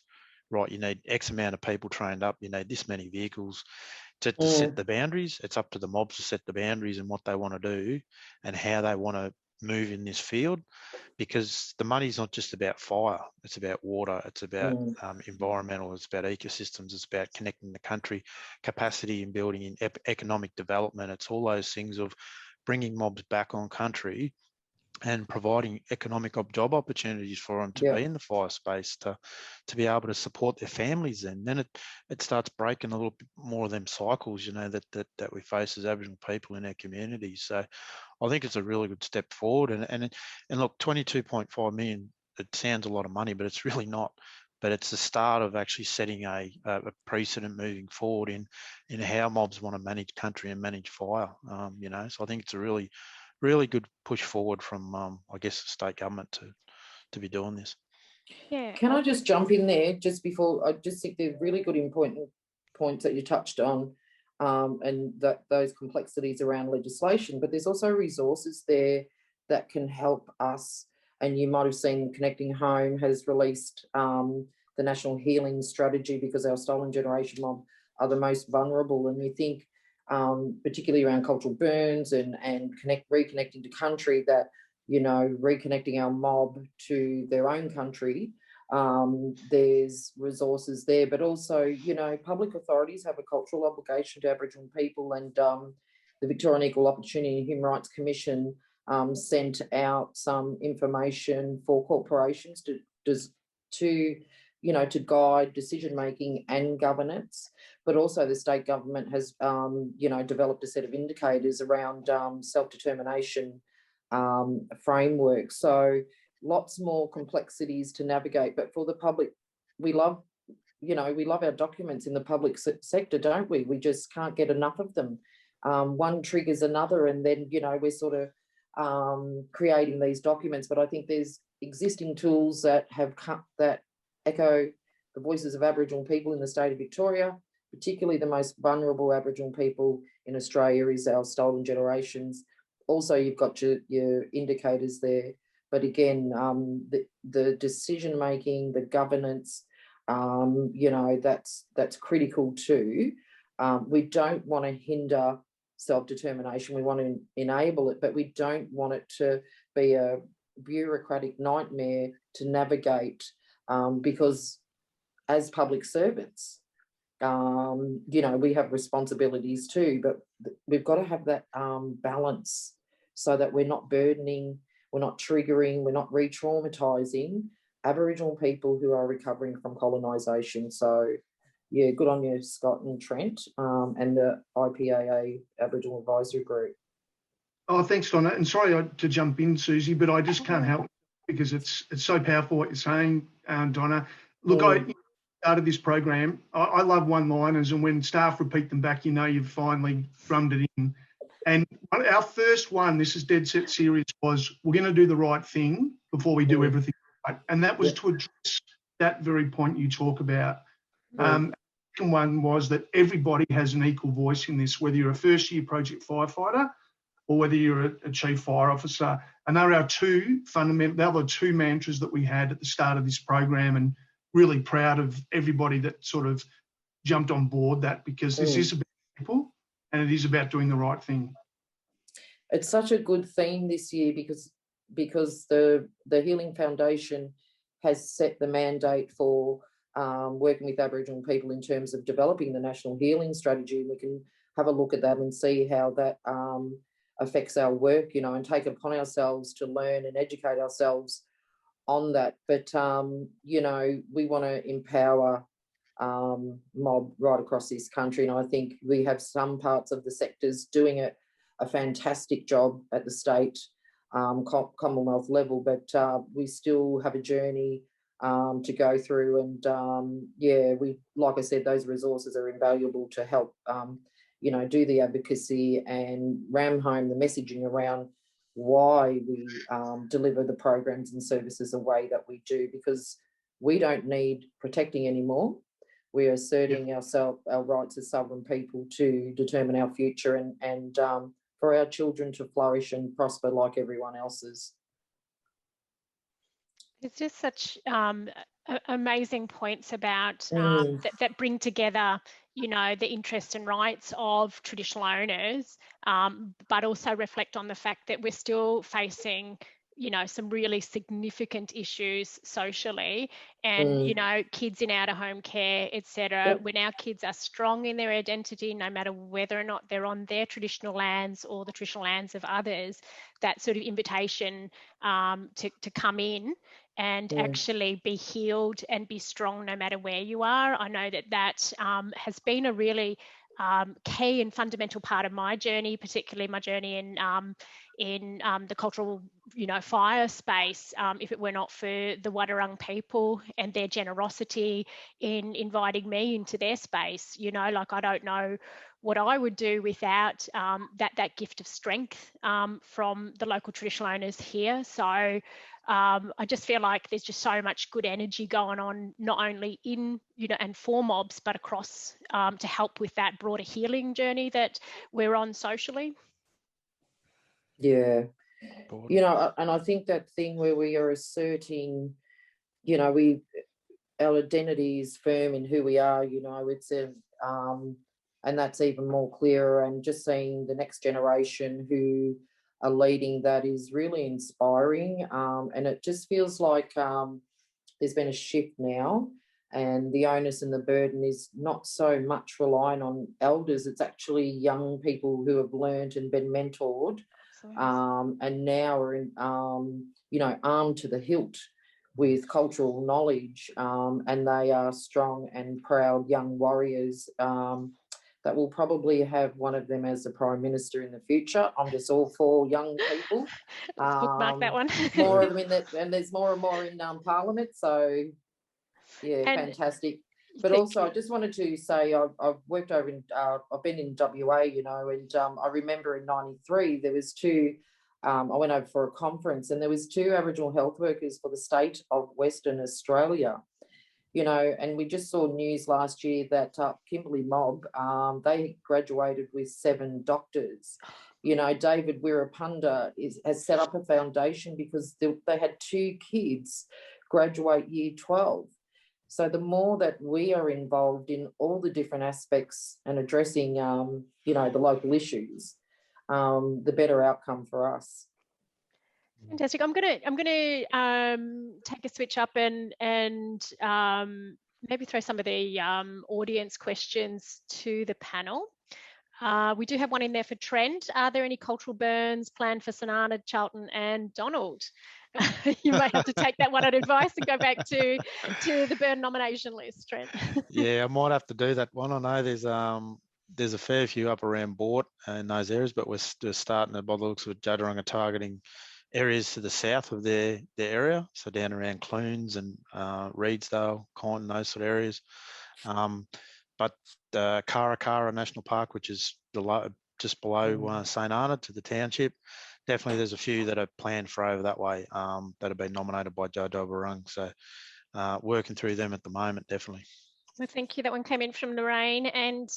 S2: right, you need X amount of people trained up, you need this many vehicles to set the boundaries. It's up to the mobs to set the boundaries and what they want to do and how they want to move in this field, because the money's not just about fire, it's about water, it's about environmental, it's about ecosystems, it's about connecting the country, capacity and building in economic development. It's all those things of bringing mobs back on country and providing economic job opportunities for them to be in the fire space, to be able to support their families. And then it starts breaking a little bit more of them cycles, you know, that we face as Aboriginal people in our communities. So I think it's a really good step forward. And look, 22.5 million, it sounds a lot of money, but it's really not. But it's the start of actually setting a precedent moving forward in how mobs want to manage country and manage fire. You know, so I think it's a really good push forward from, I guess, the state government to be doing this.
S1: Yeah.
S4: Can I just jump in there just before? I just think they're really good important points that you touched on, and that those complexities around legislation, but there's also resources there that can help us. And you might have seen Connecting Home has released the National Healing Strategy, because our stolen generation mob are the most vulnerable. And we think, particularly around cultural burns and reconnecting to country, that, you know, reconnecting our mob to their own country, there's resources there, but also, you know, public authorities have a cultural obligation to Aboriginal people, and the Victorian Equal Opportunity and Human Rights Commission sent out some information for corporations to you know, to guide decision-making and governance, but also the state government has, you know, developed a set of indicators around self-determination framework. So lots more complexities to navigate, but for the public, we love our documents in the public sector, don't we? We just can't get enough of them. One triggers another, and then, you know, we're sort of creating these documents, but I think there's existing tools that echo the voices of Aboriginal people in the state of Victoria. Particularly the most vulnerable Aboriginal people in Australia is our stolen generations. Also, you've got your indicators there, but again, the decision making, the governance, you know, that's critical too. We don't want to hinder self-determination. We want to enable it, but we don't want it to be a bureaucratic nightmare to navigate. Because as public servants, You know, we have responsibilities too, but we've got to have that balance so that we're not burdening, we're not triggering, we're not re-traumatising Aboriginal people who are recovering from colonisation. So, yeah, good on you, Scott and Trent, and the IPAA Aboriginal Advisory Group.
S3: Oh, thanks, Donna. And sorry to jump in, Susie, but I just can't help because it's so powerful what you're saying, Donna. Look, I started this program. I love one-liners, and when staff repeat them back, you know you've finally drummed it in. And our first one, this is dead set serious, was we're going to do the right thing before we do everything right. And that was to address that very point you talk about. The second one was that everybody has an equal voice in this, whether you're a first-year project firefighter or whether you're a chief fire officer. And they're our two fundamental, they're the two mantras that we had at the start of this program, and really proud of everybody that sort of jumped on board that, because this is about people and it is about doing the right thing.
S4: It's such a good theme this year because the Healing Foundation has set the mandate for working with Aboriginal people in terms of developing the National Healing Strategy. And we can have a look at that and see how that affects our work, you know, and take it upon ourselves to learn and educate ourselves on that. But, you know, we want to empower mob right across this country. And I think we have some parts of the sectors doing a fantastic job at the state, Commonwealth level, but we still have a journey to go through. And yeah, we, like I said, those resources are invaluable to help, you know, do the advocacy and ram home the messaging around why we deliver the programs and services the way that we do, because we don't need protecting anymore. We are asserting our rights as sovereign people to determine our future and for our children to flourish and prosper like everyone else's.
S1: It's just such amazing points about that bring together, you know, the interests and rights of traditional owners, but also reflect on the fact that we're still facing, you know, some really significant issues socially, and you know, kids in out-of-home care, etc. When our kids are strong in their identity, no matter whether or not they're on their traditional lands or the traditional lands of others, that sort of invitation to come in and actually be healed and be strong no matter where you are. I know that has been a really key and fundamental part of my journey, particularly my journey in the cultural, you know, fire space. If it were not for the Wadawurrung people and their generosity in inviting me into their space, you know, like I don't know what I would do without that gift of strength from the local traditional owners here. So I just feel like there's just so much good energy going on, not only in, you know, and for mobs, but across to help with that broader healing journey that we're on socially.
S4: Yeah, you know, and I think that thing where we are asserting, you know, our identity is firm in who we are, you know, it's and that's even more clearer, and just seeing the next generation who are leading that is really inspiring, and it just feels like there's been a shift now, and the onus and the burden is not so much relying on elders, it's actually young people who have learned and been mentored, and now are in, you know, armed to the hilt with cultural knowledge, and they are strong and proud young warriors that will probably have one of them as the Prime Minister in the future. I'm just all for young people.
S1: Let's bookmark that one.
S4: More of them in that, and there's more and more in Parliament. So, yeah, and fantastic. But also, I just wanted to say I've worked over in, I've been in WA, you know, and I remember in '93 there was two. I went over for a conference, and there was two Aboriginal health workers for the state of Western Australia. You know, and we just saw news last year that Kimberley Mob, they graduated with 7 doctors. You know, David Wirapunda has set up a foundation because they had 2 kids graduate year 12. So the more that we are involved in all the different aspects and addressing, you know, the local issues, the better outcome for us.
S1: Fantastic. I'm gonna take a switch up and maybe throw some of the audience questions to the panel. We do have one in there for Trent. Are there any cultural burns planned for Sanana, Charlton and Donald? You might have to take that one on advice and go back to the burn nomination list, Trent.
S2: Yeah, I might have to do that one. I know there's a fair few up around Bort in those areas, but we're starting to, by the looks of it, Juddarunga targeting areas to the south of their area, so down around Clunes and Reedsdale, Kyneton, those sort of areas. But Karakara National Park, which is just below St Arnaud to the township, definitely there's a few that are planned for over that way that have been nominated by Joe Doberung. So working through them at the moment, definitely.
S1: Well, thank you. That one came in from Lorraine, and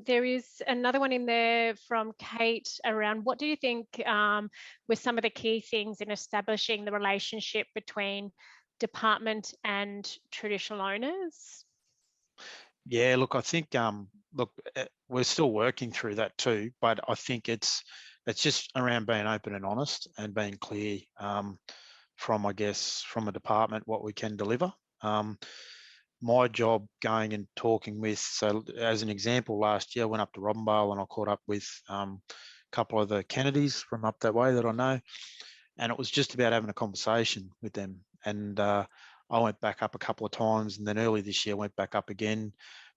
S1: there is another one in there from Kate around what do you think were some of the key things in establishing the relationship between department and traditional owners?
S2: Yeah, look, I think we're still working through that too, but I think it's just around being open and honest and being clear from a department what we can deliver. My job going and talking with, so as an example, last year I went up to Robinvale and I caught up with a couple of the Kennedys from up that way that I know, and it was just about having a conversation with them. And I went back up a couple of times, and then early this year I went back up again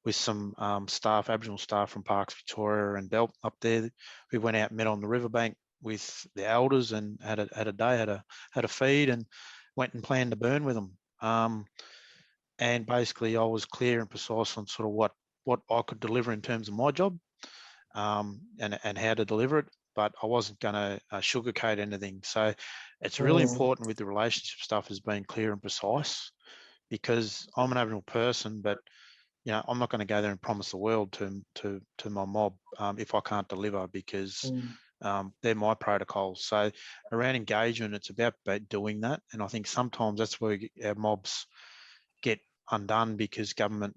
S2: with some staff, Aboriginal staff from Parks Victoria and Belt up there. We went out and met on the riverbank with the elders and had a feed and went and planned to burn with them. And basically I was clear and precise on sort of what I could deliver in terms of my job and how to deliver it, but I wasn't going to sugarcoat anything. So it's really important with the relationship stuff is being clear and precise, because I'm an Aboriginal person, but I'm not going to go there and promise the world to my mob if I can't deliver, because they're my protocols. So around engagement, it's about doing that. And I think sometimes that's where our mobs get undone, because government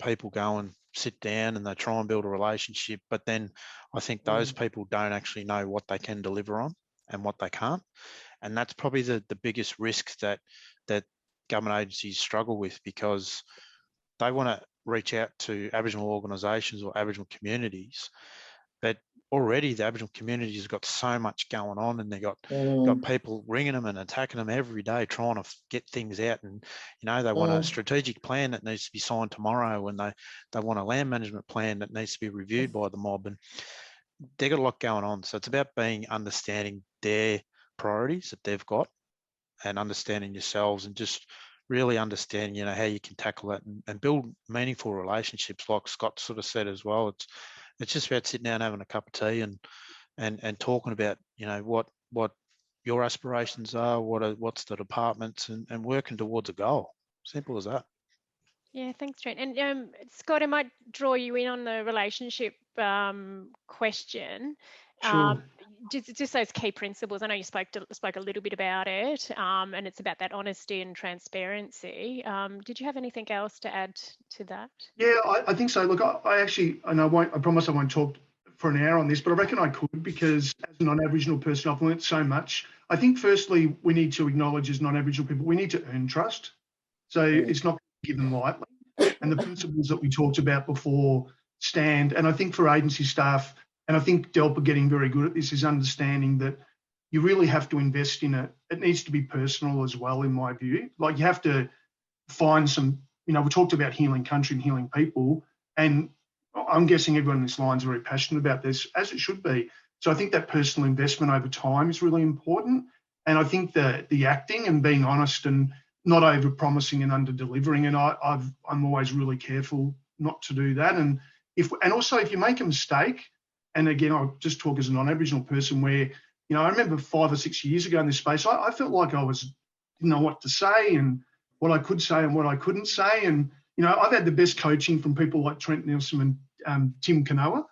S2: people go and sit down and they try and build a relationship, but then I think those people don't actually know what they can deliver on and what they can't. And that's probably the biggest risk that government agencies struggle with, because they want to reach out to Aboriginal organisations or Aboriginal communities, but already the Aboriginal communities have got so much going on, and they've got people ringing them and attacking them every day trying to get things out. And they want a strategic plan that needs to be signed tomorrow, and they want a land management plan that needs to be reviewed by the mob, and they've got a lot going on. So it's about understanding their priorities that they've got and understanding yourselves, and just really understanding how you can tackle that and build meaningful relationships, like Scott sort of said as well. It's just about sitting down, having a cup of tea and talking about, what your aspirations are, what's the departments, and working towards a goal. Simple as that.
S1: Yeah, thanks, Trent. And Scott, I might draw you in on the relationship question.
S3: Sure.
S1: Just those key principles. I know you spoke a little bit about it, and it's about that honesty and transparency. Did you have anything else to add to that?
S3: Yeah, I think so. Look, I actually, and I promise I won't talk for an hour on this, but I reckon I could, because as a non-Aboriginal person, I've learnt so much. I think firstly, we need to acknowledge as non-Aboriginal people, we need to earn trust. So it's not given lightly. And the principles that we talked about before stand. And I think for agency staff, and I think DELP are getting very good at this, is understanding that you really have to invest in it. It needs to be personal as well, in my view. Like, you have to find some, we talked about healing country and healing people, and I'm guessing everyone in this line is very passionate about this, as it should be. So I think that personal investment over time is really important. And I think the acting and being honest and not over-promising and under-delivering, and I'm always really careful not to do that. And also if you make a mistake, and again, I'll just talk as a non-Aboriginal person, where, I remember 5 or 6 years ago in this space, I felt like I didn't know what to say and what I could say and what I couldn't say. And, I've had the best coaching from people like Trent Nielsen and Tim Kanoa.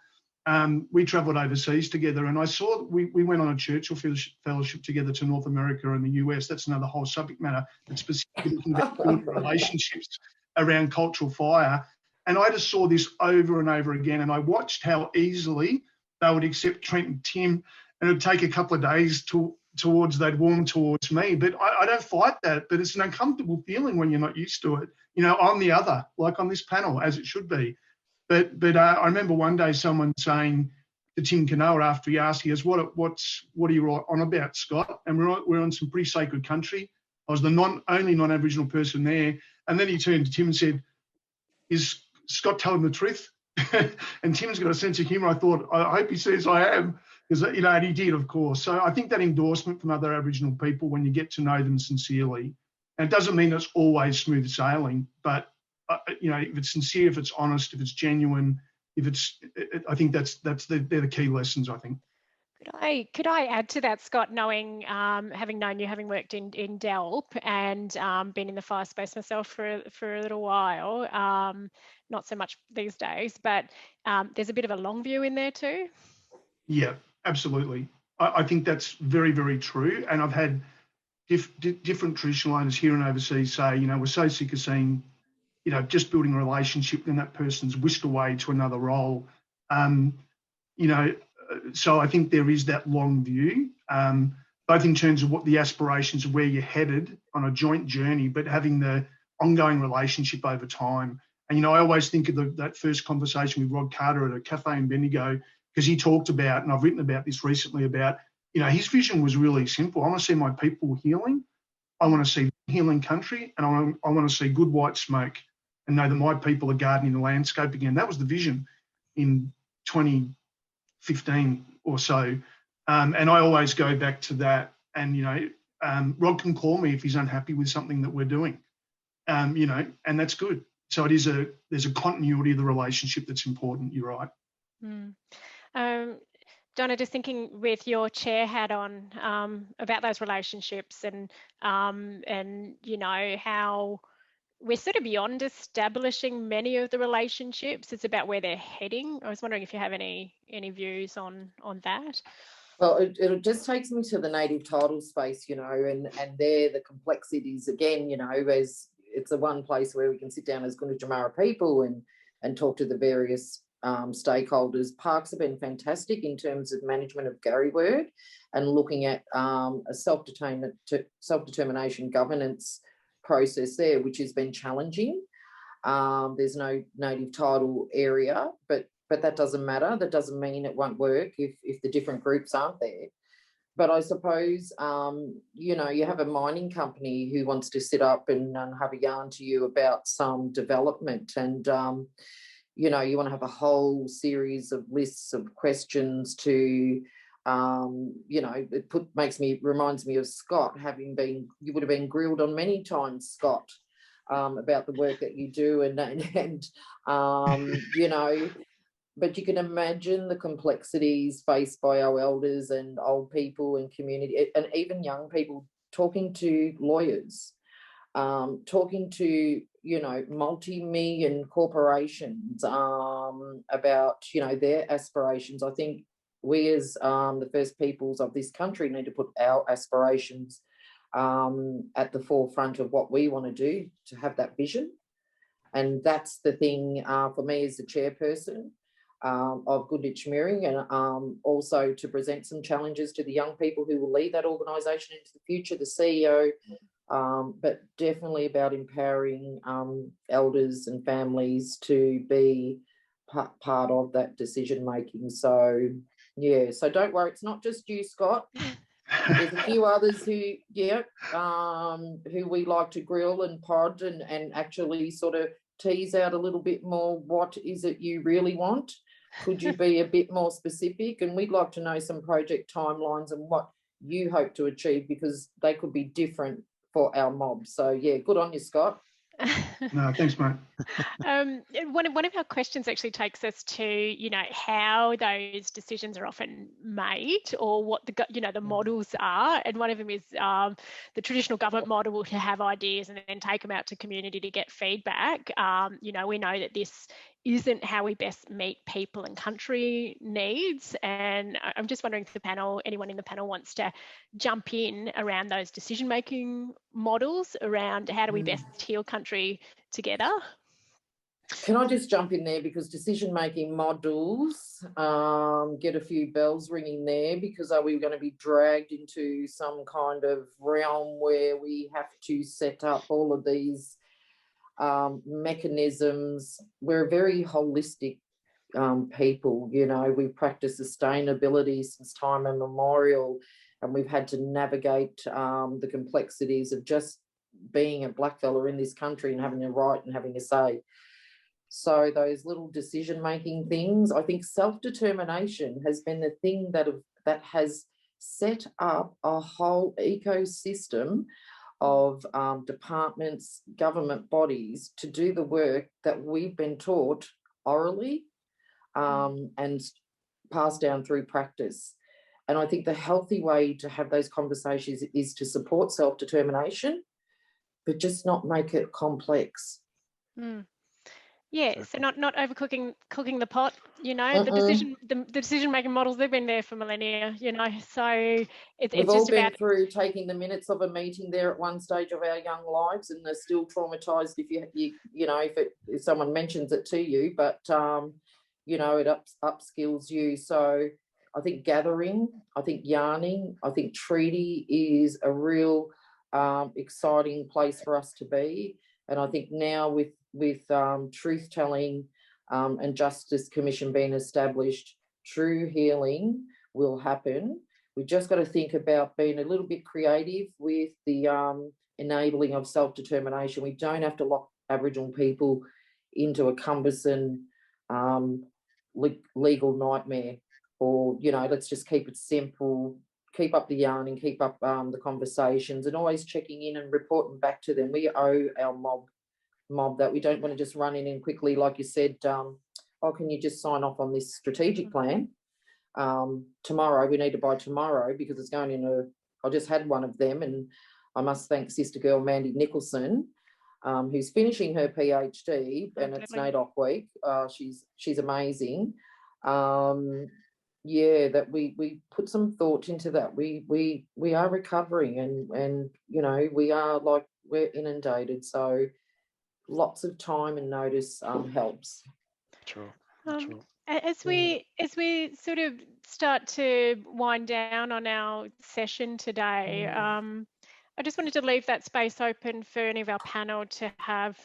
S3: We travelled overseas together, and I saw we went on a Churchill Fellowship together to North America and the US. That's another whole subject matter, but specifically looking at building relationships around cultural fire. And I just saw this over and over again, and I watched how easily they would accept Trent and Tim, and it would take a couple of days to towards, they'd warm towards me. But I don't fight that. But it's an uncomfortable feeling when you're not used to it. You know, I'm the other, like on this panel, as it should be. But I remember one day someone saying to Tim Canoa after he asked, he goes, what are you on about, Scott? And we're on some pretty sacred country. I was the only non-Aboriginal person there. And then he turned to Tim and said, is Scott telling the truth? And Tim's got a sense of humour. I thought, I hope he says I am, because, you know, and he did, of course. So I think that endorsement from other Aboriginal people, when you get to know them sincerely, and it doesn't mean it's always smooth sailing, but, you know, if it's sincere, if it's honest, if it's genuine, I think they're the key lessons, I think.
S1: Could I add to that, Scott, knowing, having known you, having worked in DELP and been in the fire space myself for a little while, not so much these days, but there's a bit of a long view in there too?
S3: Yeah, absolutely. I think that's very, very true. And I've had different traditional owners here and overseas say, you know, we're so sick of seeing, you know, just building a relationship, then that person's whisked away to another role. You know, so I think there is that long view, both in terms of what the aspirations of where you're headed on a joint journey, but having the ongoing relationship over time. And, you know, I always think of that first conversation with Rod Carter at a cafe in Bendigo, because he talked about, and I've written about this recently, about, you know, his vision was really simple. I want to see my people healing. I want to see healing country, and I want to see good white smoke and know that my people are gardening the landscape again. That was the vision in 2015 or so. And I always go back to that. And, you know, Rod can call me if he's unhappy with something that we're doing, you know, and that's good. So there's a continuity of the relationship that's important. You're right.
S1: Donna, just thinking with your chair hat on about those relationships and you know, how we're sort of beyond establishing many of the relationships. It's about where they're heading. I was wondering if you have any views on that.
S4: Well, it just takes me to the native title space, you know, and there the complexities again, you know, as it's the one place where we can sit down as Gunditjmara people and talk to the various stakeholders. Parks have been fantastic in terms of management of Gary word and looking at a self-determination governance process there, which has been challenging. There's no native title area, but that doesn't matter. That doesn't mean it won't work if the different groups aren't there. But I suppose, you know, you have a mining company who wants to sit up and have a yarn to you about some development, and you know, you want to have a whole series of lists of questions to, you know, reminds me of Scott, you would have been grilled on many times, Scott, about the work that you do, and you know, but you can imagine the complexities faced by our elders and old people and community, and even young people, talking to lawyers, talking to, you know, multi-million corporations about, you know, their aspirations. I think we as the First Peoples of this country need to put our aspirations at the forefront of what we want to do, to have that vision. And that's the thing for me as the chairperson of Gunditjmara, and also to present some challenges to the young people who will lead that organisation into the future, the CEO, but definitely about empowering elders and families to be part of that decision making. So yeah, so don't worry, it's not just you, Scott. There's a few others who we like to grill and pod and actually sort of tease out a little bit more, what is it you really want? Could you be a bit more specific? And we'd like to know some project timelines and what you hope to achieve, because they could be different for our mob. So yeah, good on you, Scott.
S3: No, thanks, mate.
S1: One of our questions actually takes us to, you know, how those decisions are often made, or what the models are. And one of them is the traditional government model, to have ideas and then take them out to community to get feedback. You know, we know that this isn't how we best meet people and country needs. And I'm just wondering if anyone in the panel wants to jump in around those decision-making models around how do we best heal country together?
S4: Can I just jump in there, because decision-making models get a few bells ringing there, because are we going to be dragged into some kind of realm where we have to set up all of these mechanisms? We're very holistic people, you know, we practice sustainability since time immemorial, and we've had to navigate the complexities of just being a black fella in this country and having a right and having a say. So those little decision-making things, I think self-determination has been the thing that has set up a whole ecosystem of departments, government bodies to do the work that we've been taught orally and passed down through practice. And I think the healthy way to have those conversations is to support self-determination, but just not make it complex.
S1: Yeah, so not overcooking the pot, you know. The decision-making models, they've been there for millennia, you know. So
S4: we've all been through taking the minutes of a meeting there at one stage of our young lives, and they're still traumatized if you know, if someone mentions it to you, but you know, it upskills you. So I think gathering, I think yarning, I think treaty is a real exciting place for us to be. And I think now with truth telling and Justice Commission being established, true healing will happen. We've just got to think about being a little bit creative with the enabling of self-determination. We don't have to lock Aboriginal people into a cumbersome legal nightmare, or, you know, let's just keep it simple, keep up the yarning, keep up the conversations, and always checking in and reporting back to them. We owe our mob that. We don't want to just run in quickly, like you said, oh, can you just sign off on this strategic plan tomorrow? We need to buy tomorrow, because it's going in I just had one of them, and I must thank sister girl Mandy Nicholson, who's finishing her PhD, and it's NAIDOC week. She's amazing. Yeah, that we put some thought into that. We are recovering, and you know, we're inundated, so lots of time and notice helps.
S2: True.
S1: As we sort of start to wind down on our session today, I just wanted to leave that space open for any of our panel to have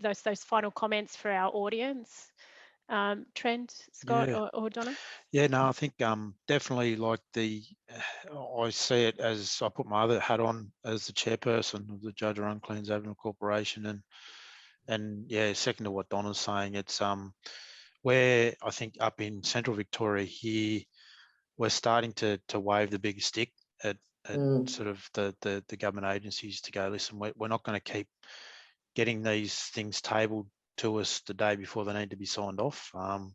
S1: those final comments for our audience. Trent, Scott, or Donna?
S2: Yeah, no, I think definitely, like I see it as, I put my other hat on as the chairperson of the Judge or Uncleans Aboriginal Corporation, and yeah, second to what Donna's saying, it's where I think up in Central Victoria here, we're starting to wave the big stick at sort of the government agencies to go, listen, we're not going to keep getting these things tabled to us the day before they need to be signed off, and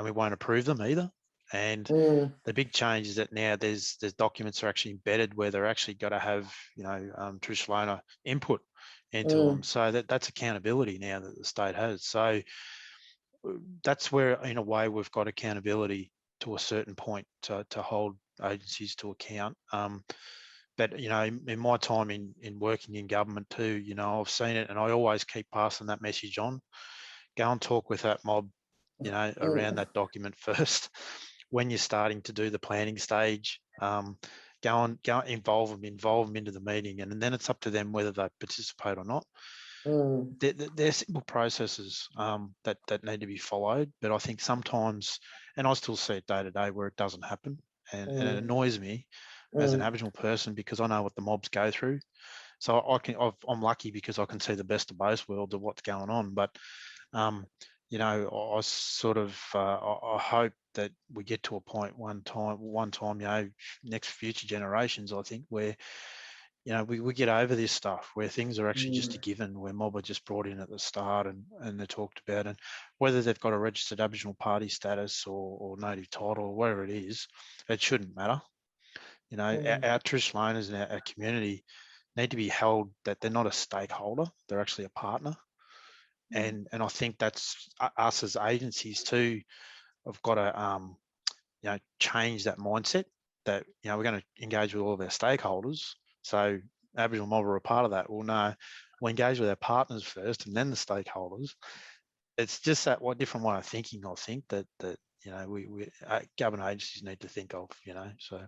S2: we won't approve them either. And the big change is that now there's documents are actually embedded where they're actually got to have, you know, traditional owner input into them. So that's accountability now that the state has. So that's where, in a way, we've got accountability to a certain point to hold agencies to account. But, you know, in my time in working in government too, you know, I've seen it, and I always keep passing that message on. Go and talk with that mob, you know, around that document first. When you're starting to do the planning stage, go and involve them into the meeting, and then it's up to them whether they participate or not. They're simple processes that need to be followed, but I think sometimes, and I still see it day to day, where it doesn't happen, and it annoys me as an Aboriginal person, because I know what the mobs go through. So I'm lucky because I can see the best of both worlds of what's going on. But you know, I sort of I hope that we get to a point one time, you know, next future generations, I think, where, you know, we get over this stuff, where things are actually just a given, where mob are just brought in at the start and they're talked about, and whether they've got a registered Aboriginal party status or native title or whatever it is, it shouldn't matter. You know, our traditional owners in our community need to be held that they're not a stakeholder, they're actually a partner. And I think that's us as agencies too have got to you know, change that mindset that, you know, we're going to engage with all of our stakeholders. So Aboriginal mob are a part of that. Well, no, we'll engage with our partners first and then the stakeholders. it's just that different way of thinking, I think, that you know, we government agencies need to think of, you know. So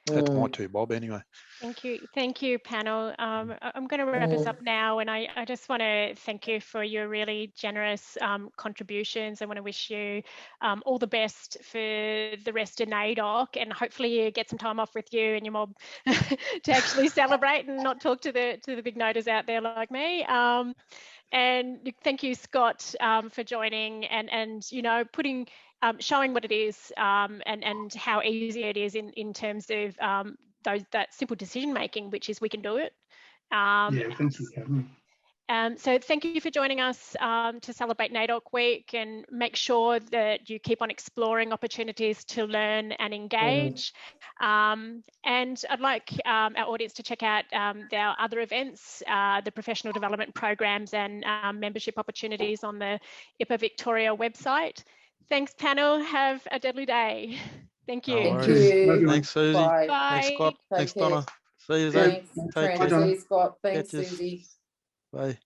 S2: that's my two bob anyway.
S1: Thank you, panel. I'm going to wrap us up now, and I just want to thank you for your really generous contributions. I want to wish you all the best for the rest of NAIDOC, and hopefully you get some time off with you and your mob to actually celebrate and not talk to the big noters out there like me. And thank you, Scott, for joining and you know, showing what it is and how easy it is in terms of that simple decision making, which is we can do it.
S3: Yeah, thank you, Kevin.
S1: So thank you for joining us to celebrate NAIDOC Week, and make sure that you keep on exploring opportunities to learn and engage. And I'd like our audience to check out our other events, the professional development programs and membership opportunities on the IPAA Victoria website. Thanks, panel. Have a deadly day. Thank you.
S4: Thank you.
S2: Thanks, Susie.
S4: Bye.
S2: Thanks, Scott.
S4: Take
S2: Thanks,
S4: care.
S2: Donna. See you then.
S4: Thanks, Trent. See you, Scott. Thanks, Susie.
S2: Bye.